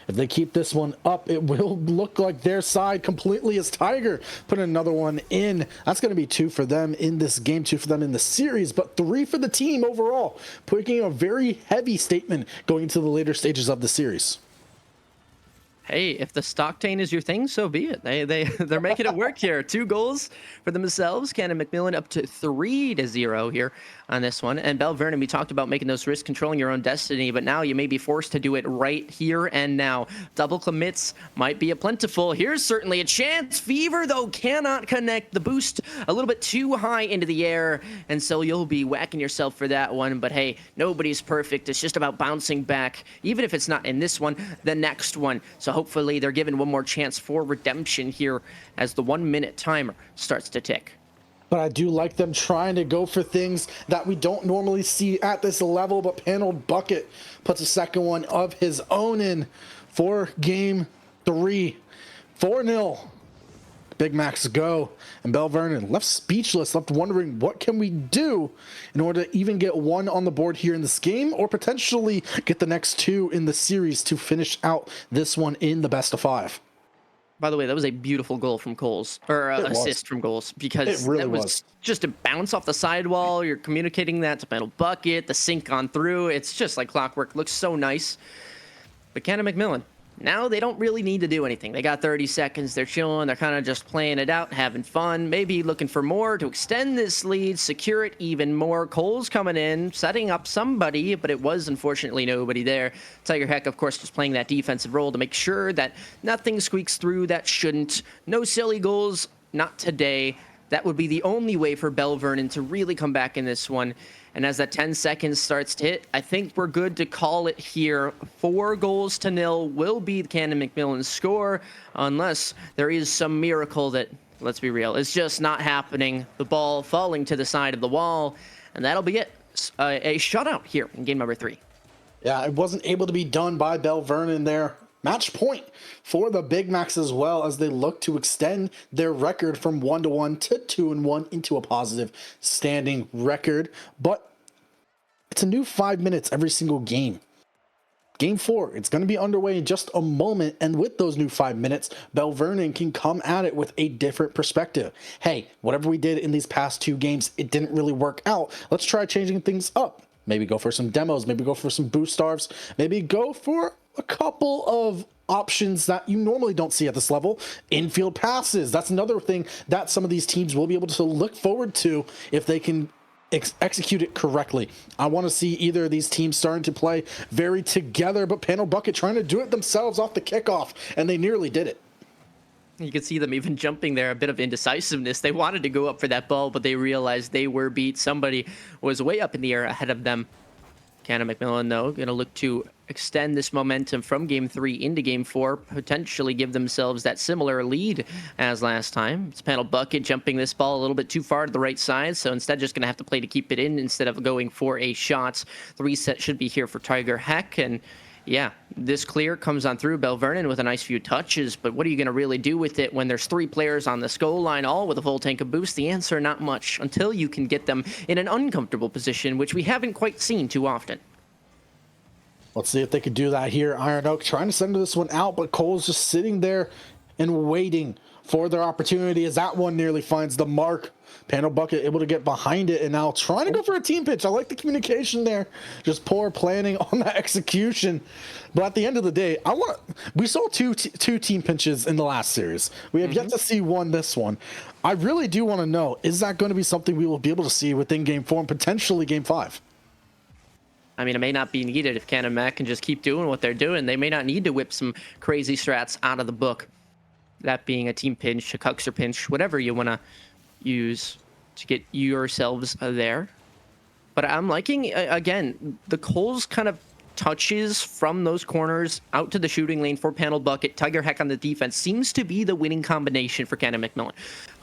If they keep this one up, it will look like their side completely as Tiger put another one in. That's going to be 2 for them in this game, 2 for them in the series, but 3 for the team overall, putting a very heavy statement going into the later stages of the series. Hey, if the Stocktain is your thing, so be it. They're making it work here. 2 goals for themselves. Canon-McMillan up to 3-0 here on this one. And Belle Vernon, we talked about making those risks, controlling your own destiny, but now you may be forced to do it right here and now. Double commits might be a plentiful. Here's certainly a chance. Fever, though, cannot connect. The boost a little bit too high into the air, and so you'll be whacking yourself for that one. But hey, nobody's perfect. It's just about bouncing back, even if it's not in this one, the next one. So hopefully they're given one more chance for redemption here as the 1-minute timer starts to tick. But I do like them trying to go for things that we don't normally see at this level, but Paneled Bucket puts a second one of his own in for game 3. 4-0. Big Macs go. And Belle Vernon left speechless, left wondering what can we do in order to even get 1 on the board here in this game, or potentially get the next 2 in the series to finish out this one in the best of 5. By the way, that was a beautiful goal from Coles, or assist from Coles, because it really that was just a bounce off the sidewall. You're communicating that to Panel Bucket, the sink on through. It's just like clockwork. Looks so nice. But Canon-McMillan, now they don't really need to do anything. They got 30 seconds. They're chilling. They're kind of just playing it out, having fun, maybe looking for more to extend this lead, secure it even more. Cole's coming in, setting up somebody, but it was unfortunately nobody there. Tiger Heck, of course, just playing that defensive role to make sure that nothing squeaks through that shouldn't. No silly goals, not today. That would be the only way for Belle Vernon to really come back in this one. And as that 10 seconds starts to hit, I think we're good to call it here. 4-0 will be the Canon-McMillan score, unless there is some miracle that, let's be real, is just not happening. The ball falling to the side of the wall, and that'll be it. A shutout here in game number 3. Yeah, it wasn't able to be done by Belle Vernon there. Match point for the Big Macs as well, as they look to extend their record from 1-1 to 2-1 into a positive standing record. But it's a new 5 minutes every single game. Game 4, it's going to be underway in just a moment, and with those new 5 minutes, Belle Vernon can come at it with a different perspective. Hey, whatever we did in these past 2 games, it didn't really work out. Let's try changing things up. Maybe go for some demos, maybe go for some boost starves, maybe go for a couple of options that you normally don't see at this level. Infield passes, that's another thing that some of these teams will be able to look forward to if they can execute it correctly. I want to see either of these teams starting to play very together, but Panel Bucket trying to do it themselves off the kickoff, and they nearly did it. You could see them even jumping there, a bit of indecisiveness. They wanted to go up for that ball, but they realized they were beat. Somebody was way up in the air ahead of them. Canon-McMillan, though, going to look to extend this momentum from Game 3 into Game 4, potentially give themselves that similar lead as last time. It's Panel Bucket jumping this ball a little bit too far to the right side, so instead just going to have to play to keep it in instead of going for a shot. The reset should be here for Tiger Heck, and yeah, this clear comes on through Vernon with a nice few touches, but what are you going to really do with it when there's 3 players on the goal line, all with a full tank of boost? The answer, not much, until you can get them in an uncomfortable position, which we haven't quite seen too often. Let's see if they could do that here. Iron Oak trying to send this one out, but Cole's just sitting there and waiting for their opportunity as that one nearly finds the mark. Panel Bucket able to get behind it and now trying to go for a team pitch. I like the communication there. Just poor planning on that execution. But at the end of the day, we saw two team pinches in the last series. We have yet to see one this one. I really do want to know, is that going to be something we will be able to see within Game 4 and potentially Game 5? I mean, it may not be needed if Canon-Mac can just keep doing what they're doing. They may not need to whip some crazy strats out of the book. That being a team pinch, a Cuxer pinch, whatever you want to use to get yourselves there. But I'm liking, again, the Cole's kind of touches from those corners out to the shooting lane for Panel Bucket. Tiger Heck on the defense seems to be the winning combination for Canon-McMillan.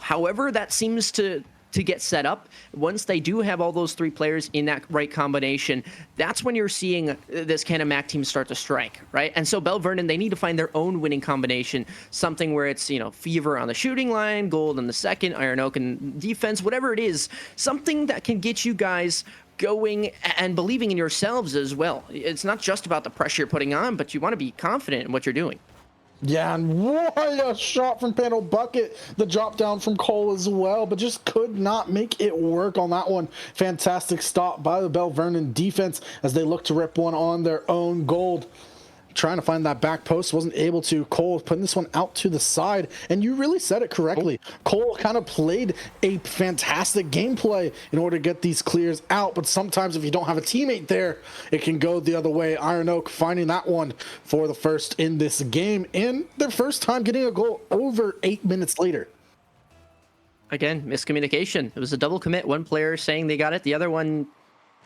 However, that seems to get set up. Once they do have all those 3 players in that right combination, that's when you're seeing this Canon-Mac team start to strike, right? And so Vernon, they need to find their own winning combination, something where it's, you know, Fever on the shooting line, Gold on the second, Iron Oak in defense, whatever it is, something that can get you guys going and believing in yourselves as well. It's not just about the pressure you're putting on, but you want to be confident in what you're doing. Yeah, and what a shot from Panel Bucket. The drop down from Cole as well, but just could not make it work on that one. Fantastic stop by the Vernon defense as they look to rip one on their own. Gold trying to find that back post, wasn't able to. Cole putting this one out to the side, and you really said it correctly. Cole kind of played a fantastic gameplay in order to get these clears out, but sometimes if you don't have a teammate there, it can go the other way. Iron Oak finding that one for the first in this game, and their first time getting a goal over 8 minutes later. Again, miscommunication. It was a double commit. One player saying they got it, the other one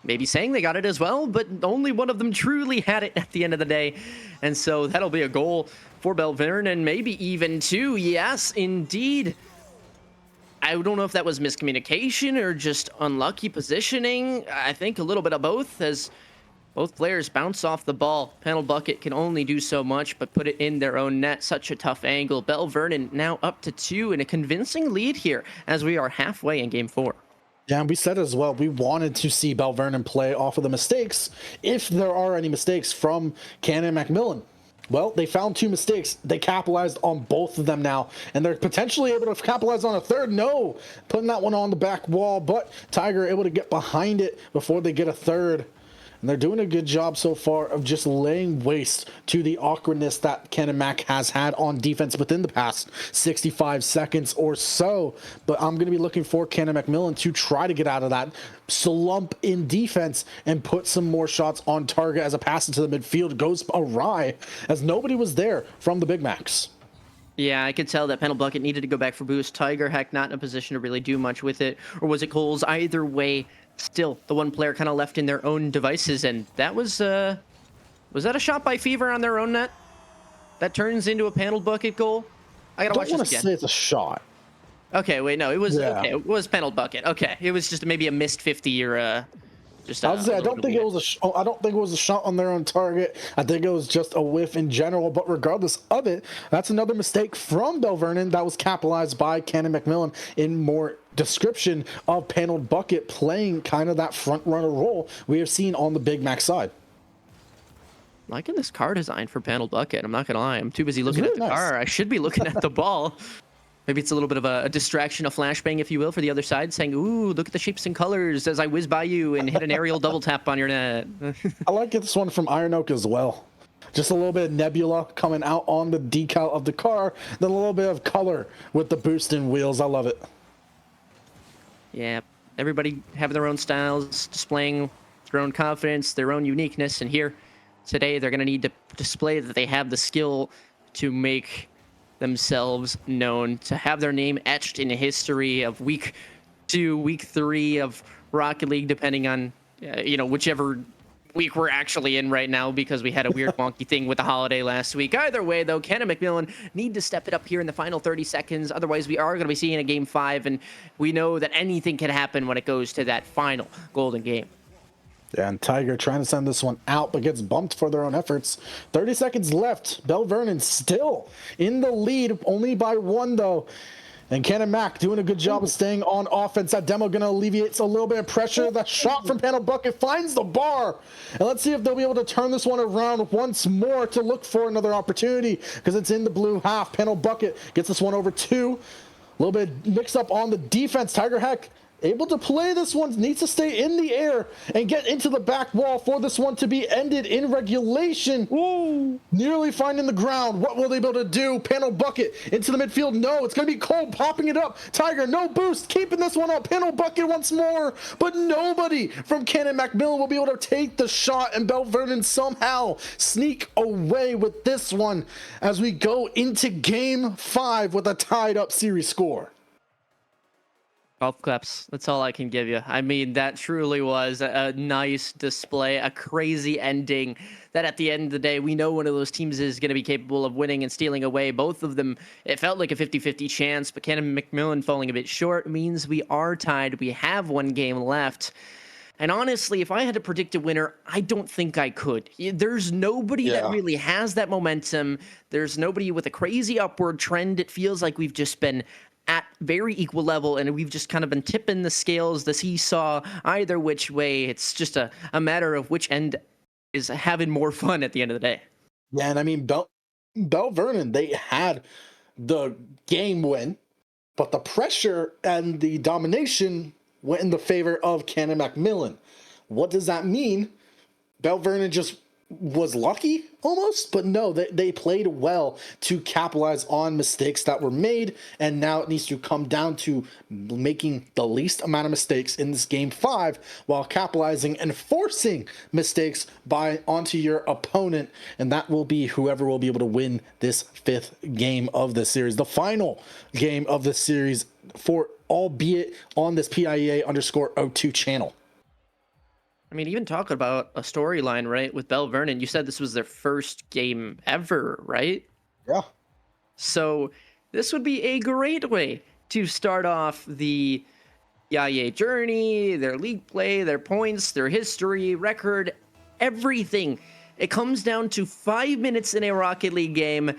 maybe saying they got it as well, but only one of them truly had it at the end of the day. And so that'll be a goal for Vernon, and maybe even 2. Yes, indeed. I don't know if that was miscommunication or just unlucky positioning. I think a little bit of both, as both players bounce off the ball. Panel Bucket can only do so much, but put it in their own net. Such a tough angle. Vernon now up to 2 and a convincing lead here as we are halfway in Game 4. Yeah, and we said as well, we wanted to see Vernon play off of the mistakes, if there are any mistakes from Canon-McMillan. Well, they found 2 mistakes. They capitalized on both of them now, and they're potentially able to capitalize on a third. No, putting that one on the back wall, but Tiger able to get behind it before they get a third. And they're doing a good job so far of just laying waste to the awkwardness that Canon-Mac has had on defense within the past 65 seconds or so. But I'm going to be looking for Canon-McMillan to try to get out of that slump in defense and put some more shots on target as a pass into the midfield goes awry, as nobody was there from the Big Macs. Yeah, I could tell that Panel Bucket needed to go back for boost. Tiger Heck not in a position to really do much with it. Or was it Cole's? Either way, still, the one player kind of left in their own devices, and that was that a shot by Fever on their own net? That turns into a Panel Bucket goal? I gotta watch this again. I don't want to say it's a shot. Okay, wait, no, it was okay. It was Panel Bucket. Okay, it was just maybe a missed 50 or just. I don't think it was I don't think it was a shot on their own target. I think it was just a whiff in general. But regardless of it, that's another mistake from Vernon that was capitalized by Canon-McMillan in more description of Panel Bucket playing kind of that front runner role we have seen on the Big Mac side. Liking this car design for Panel Bucket. I'm not gonna lie. I'm too busy looking at the car. I should be looking at the ball. Maybe it's a little bit of a distraction, a flashbang, if you will, for the other side, saying, ooh, look at the shapes and colors as I whiz by you and hit an aerial double tap on your net. I like this one from Iron Oak as well. Just a little bit of nebula coming out on the decal of the car, then a little bit of color with the boost in wheels. I love it. Yeah, everybody having their own styles, displaying their own confidence, their own uniqueness, and here today they're going to need to display that they have the skill to make themselves known, to have their name etched in history of week 2, week 3 of Rocket League, depending on whichever week we're actually in right now, because we had a weird wonky thing with the holiday last week. Either way, though, Canon-McMillan need to step it up here in the final 30 seconds. Otherwise, we are going to be seeing a Game 5, and we know that anything can happen when it goes to that final golden game. Yeah, and Tiger trying to send this one out, but gets bumped for their own efforts. 30 seconds left. Belle Vernon still in the lead, only by 1 though. And Canon-Mac doing a good job of staying on offense. That demo going to alleviate a little bit of pressure. That shot from Panel Bucket finds the bar. And let's see if they'll be able to turn this one around once more to look for another opportunity, because it's in the blue half. Panel Bucket gets this one over 2. A little bit mix up on the defense. Tiger Heck able to play this one, needs to stay in the air and get into the back wall for this one to be ended in regulation. Ooh, nearly finding the ground. What will they be able to do? Panel Bucket into the midfield. No, it's going to be Cole popping it up. Tiger, no boost, keeping this one up. Panel Bucket once more, but nobody from Canon-McMillan will be able to take the shot, and Belle Vernon somehow sneak away with this one as we go into game 5 with a tied up series score. Golf claps. That's all I can give you. I mean, that truly was a nice display, a crazy ending that at the end of the day, we know one of those teams is going to be capable of winning and stealing away. Both of them, it felt like a 50-50 chance, but Canon-McMillan falling a bit short means we are tied. We have 1 game left. And honestly, if I had to predict a winner, I don't think I could. There's nobody that really has that momentum. There's nobody with a crazy upward trend. It feels like we've just been at very equal level, and we've just kind of been tipping the scales, the seesaw, either which way. It's just a matter of which end is having more fun at the end of the day. Yeah, and I mean, Belle Vernon, they had the game win, but the pressure and the domination went in the favor of Canon-McMillan. What does that mean? Belle Vernon just was lucky almost, but no, they played well to capitalize on mistakes that were made, and now it needs to come down to making the least amount of mistakes in this game 5 while capitalizing and forcing mistakes onto your opponent, and that will be whoever will be able to win this 5th game of the series, the final game of the series, for albeit on this PIEA_02 channel. I mean, even talking about a storyline, right, with Belle Vernon, you said this was their first game ever, right? Yeah. So this would be a great way to start off the PIEA journey, their league play, their points, their history, record, everything. It comes down to 5 minutes in a Rocket League game,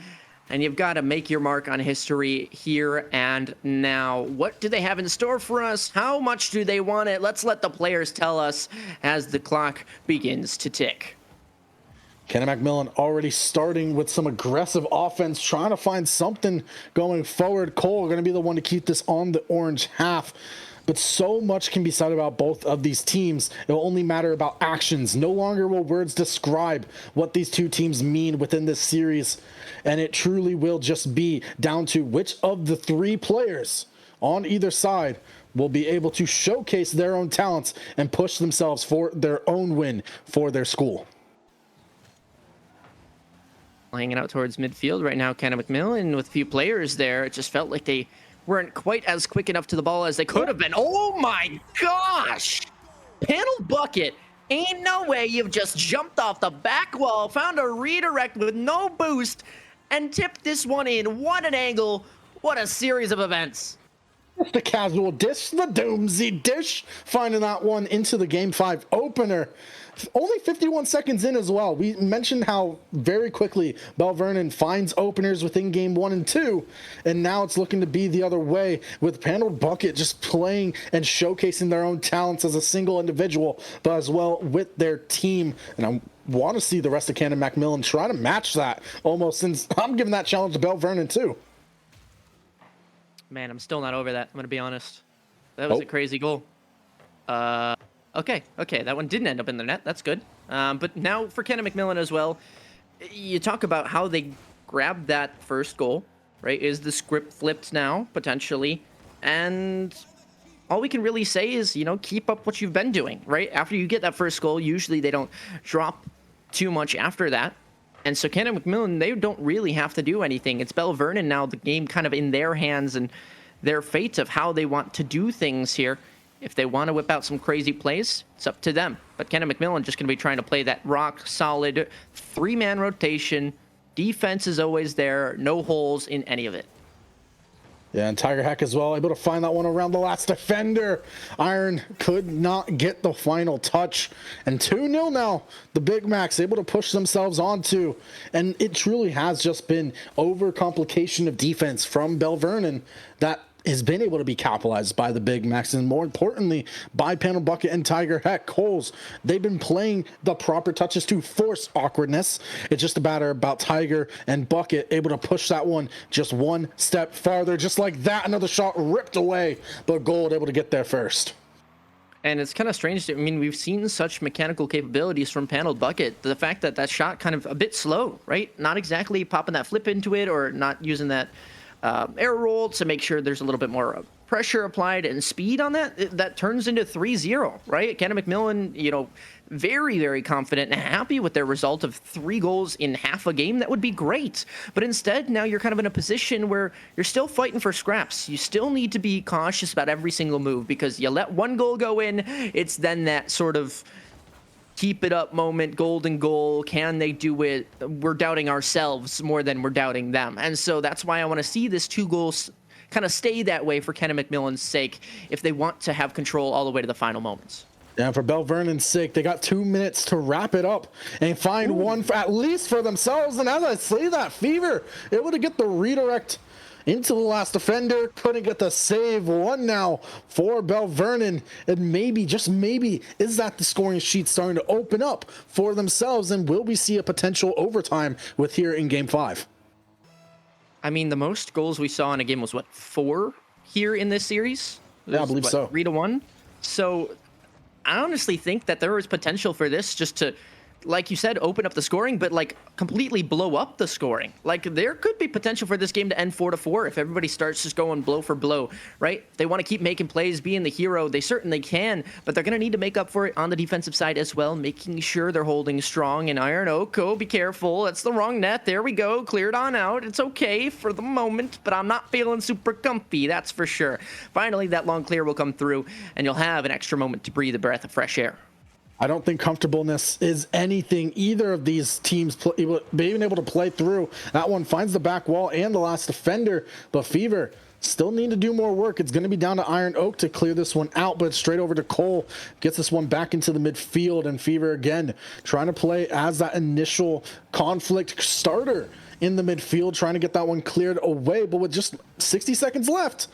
and you've got to make your mark on history here and now. What do they have in store for us? How much do they want it? Let's let the players tell us as the clock begins to tick. Canon-McMillan already starting with some aggressive offense, trying to find something going forward. Cole going to be the one to keep this on the orange half. But so much can be said about both of these teams. It will only matter about actions. No longer will words describe what these two teams mean within this series. And it truly will just be down to which of the 3 players on either side will be able to showcase their own talents and push themselves for their own win for their school. Hanging out towards midfield right now, Canon-McMillan with a few players there. It just felt like they weren't quite as quick enough to the ball as they could have been. Oh my gosh! Panel Bucket, ain't no way you've just jumped off the back wall, found a redirect with no boost, and tipped this one in. What an angle. What a series of events. The casual dish, the Doomsy dish, finding that one into the Game 5 opener. Only 51 seconds in as well. We mentioned how very quickly Belle Vernon finds openers within Game 1 and 2, and now it's looking to be the other way with Panel Bucket just playing and showcasing their own talents as a single individual, but as well with their team. And I want to see the rest of Canon-McMillan try to match that almost, since I'm giving that challenge to Belle Vernon too. Man, I'm still not over that. I'm going to be honest. That was a crazy goal. Okay, that one didn't end up in the net. That's good. But now for Canon-McMillan as well, you talk about how they grabbed that first goal, right? Is the script flipped now, potentially? And all we can really say is, keep up what you've been doing, right? After you get that first goal, usually they don't drop too much after that. And so Canon-McMillan, they don't really have to do anything. It's Belle Vernon now, the game kind of in their hands and their fate of how they want to do things here. If they want to whip out some crazy plays, it's up to them. But Canon-McMillan just going to be trying to play that rock-solid 3-man rotation. Defense is always there. No holes in any of it. Yeah, and Tiger Heck as well, able to find that one around the last defender. Iron could not get the final touch. And 2-0 now. The Big Macs able to push themselves onto. And it truly has just been overcomplication of defense from Belle Vernon that has been able to be capitalized by the Big Macs, and more importantly by Panel Bucket and Tiger Heck. Coles, they've been playing the proper touches to force awkwardness. It's just a matter about Tiger and Bucket able to push that one just one step farther. Just like that, another shot ripped away, but Gold able to get there first. And it's kind of strange. I mean, we've seen such mechanical capabilities from Panel Bucket. The fact that that shot kind of a bit slow, right? Not exactly popping that flip into it, or not using that air roll to make sure there's a little bit more pressure applied and speed on that. That turns into 3-0, right? Canon-McMillan, you know, very, very confident and happy with their result of 3 goals in half a game. That would be great. But instead, now you're kind of in a position where you're still fighting for scraps. You still need to be cautious about every single move, because you let one goal go in, it's then that sort of keep it up moment, golden goal. Can they do it? We're doubting ourselves more than we're doubting them. And so that's why I want to see this 2 goals kind of stay that way for Canon-McMillan's sake, if they want to have control all the way to the final moments. And for Belle Vernon's sake, they got 2 minutes to wrap it up and find one for, at least for themselves. And as I say that, Fever able to get the redirect into the last defender, couldn't get the save. 1 now for Belle Vernon, and maybe, just maybe, is that the scoring sheet starting to open up for themselves, and will we see a potential overtime with here in Game 5? I mean, the most goals we saw in a game was, what, 4 here in this series? Yeah, I believe so. 3-1. So I honestly think that there is potential for this just to, like you said, open up the scoring, but like completely blow up the scoring. Like, there could be potential for this game to end 4-4 if everybody starts just going blow for blow, right? They want to keep making plays, being the hero. They certainly can, but they're going to need to make up for it on the defensive side as well, making sure they're holding strong. And Iron Oak, oh, be careful. That's the wrong net. There we go. Cleared on out. It's okay for the moment, but I'm not feeling super comfy, that's for sure. Finally, that long clear will come through, and you'll have an extra moment to breathe a breath of fresh air. I don't think comfortableness is anything either of these teams being able to play through. That one finds the back wall and the last defender, but Fever still need to do more work. It's going to be down to Iron Oak to clear this one out, but straight over to Cole, gets this one back into the midfield, and Fever again trying to play as that initial conflict starter in the midfield, trying to get that one cleared away, but with just 60 seconds left,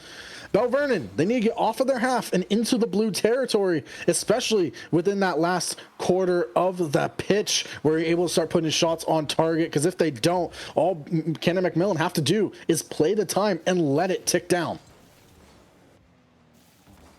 Belle Vernon, they need to get off of their half and into the blue territory, especially within that last quarter of the pitch, where you're able to start putting shots on target, because if they don't, all Canon-McMillan have to do is play the time and let it tick down.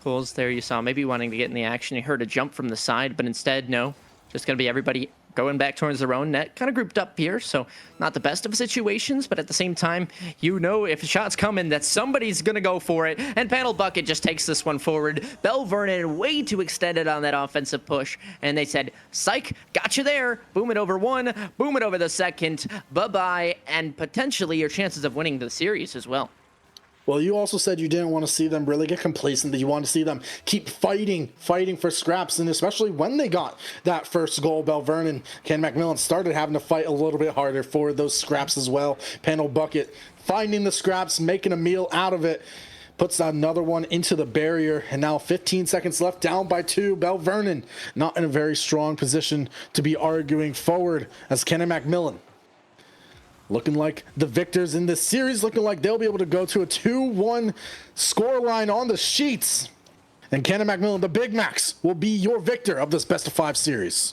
Coles there, you saw maybe wanting to get in the action. You heard a jump from the side, but instead, no. Just going to be everybody going back towards their own net, kind of grouped up here, so not the best of situations, but at the same time, you know if a shot's coming that somebody's going to go for it, and Panel Bucket just takes this one forward. Belle Vernon way too extended on that offensive push, and they said, psych, got you there, boom it over 1, boom it over the second, bye-bye, and potentially your chances of winning the series as well. Well, you also said you didn't want to see them really get complacent, that you want to see them keep fighting for scraps, and especially when they got that first goal, Belle Vernon, Canon-McMillan started having to fight a little bit harder for those scraps as well. Panel Bucket finding the scraps, making a meal out of it, puts another one into the barrier, and now 15 seconds left, down by 2. Belle Vernon not in a very strong position to be arguing forward, as Canon-McMillan looking like the victors in this series, looking like they'll be able to go to a 2-1 scoreline on the sheets. And Canon-McMillan, the Big Macs, will be your victor of this best-of-5 series.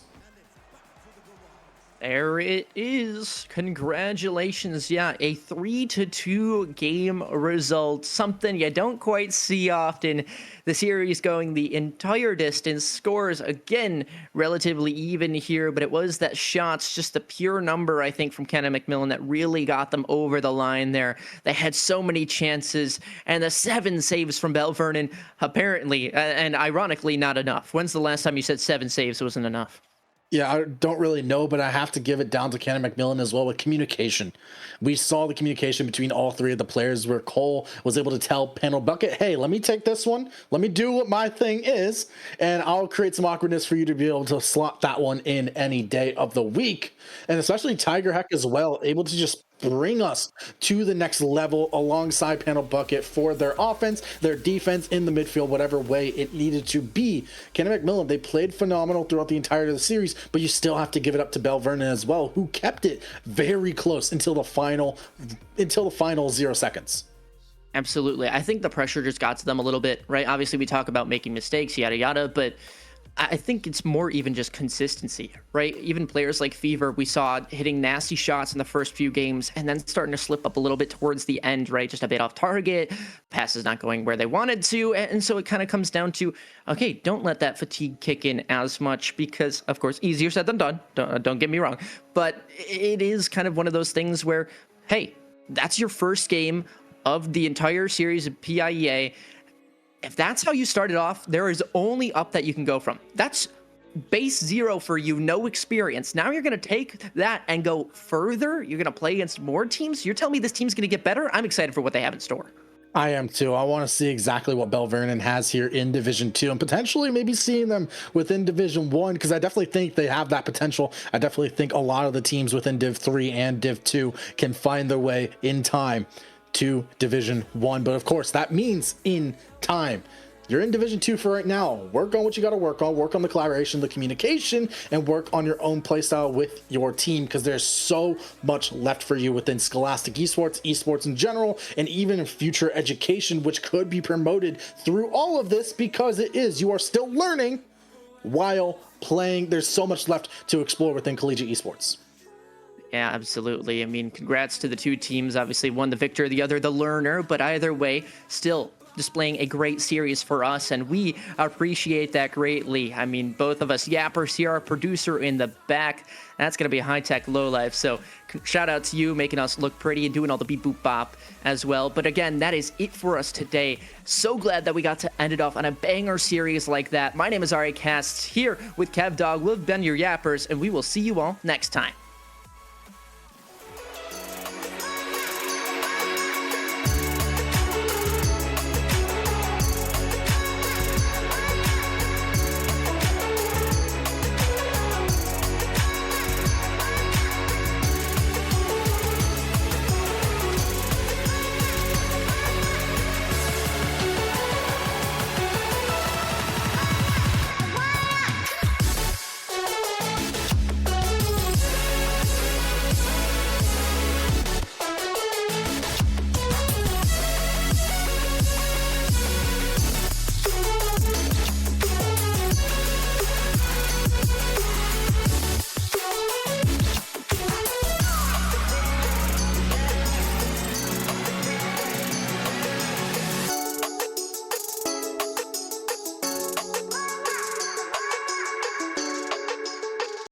There it is. Congratulations. Yeah, a 3-2 game result. Something you don't quite see often. The series going the entire distance. Scores, again, relatively even here, but it was that shots, just the pure number, I think, from Canon-McMillan that really got them over the line there. They had so many chances, and the 7 saves from Belle Vernon, apparently, and ironically, not enough. When's the last time you said 7 saves wasn't enough? Yeah, I don't really know, but I have to give it down to Canon-McMillan as well with communication. We saw the communication between all 3 of the players, where Cole was able to tell Panel Bucket, hey, let me take this one. Let me do what my thing is, and I'll create some awkwardness for you to be able to slot that one in any day of the week. And especially Tiger Heck as well, able to just bring us to the next level alongside Panel Bucket for their offense, their defense in the midfield, whatever way it needed to be. Canon-McMillan, they played phenomenal throughout the entirety of the series, but you still have to give it up to Belle Vernon as well, who kept it very close until the final 0 seconds. Absolutely. I think the pressure just got to them a little bit, right? Obviously, we talk about making mistakes, yada, yada, but I think it's more even just consistency, right? Even players like Fever, we saw hitting nasty shots in the first few games and then starting to slip up a little bit towards the end, right? Just a bit off target, passes not going where they wanted to. And so it kind of comes down to, okay, don't let that fatigue kick in as much because, of course, easier said than done. Don't get me wrong. But it is kind of one of those things where, hey, that's your first game of the entire series of PIEA. If that's how you started off, there is only up that you can go from. That's base 0 for you, no experience. Now you're going to take that and go further. You're going to play against more teams. You're telling me this team's going to get better? I'm excited for what they have in store. I am too. I want to see exactly what Belle Vernon has here in Division 2 and potentially maybe seeing them within Division 1 because I definitely think they have that potential. I definitely think a lot of the teams within Div 3 and Div 2 can find their way in time to Division 1. But of course, that means in time. You're in Division 2 for right now. Work on what you got to work on the collaboration, the communication, and work on your own playstyle with your team because there's so much left for you within Scholastic esports in general, and even in future education, which could be promoted through all of this because you are still learning while playing. There's so much left to explore within collegiate esports. Yeah, absolutely. I mean, congrats to the two teams. Obviously, one the victor, the other the learner, but either way, still displaying a great series for us, and we appreciate that greatly. I mean, both of us yappers here, our producer in the back, that's going to be a high-tech lowlife, so shout out to you, making us look pretty and doing all the beep boop bop as well. But again, that is it for us today. So glad that we got to end it off on a banger series like that. My name is RA Cast, here with Kev Dog. We've been your yappers, and we will see you all next time.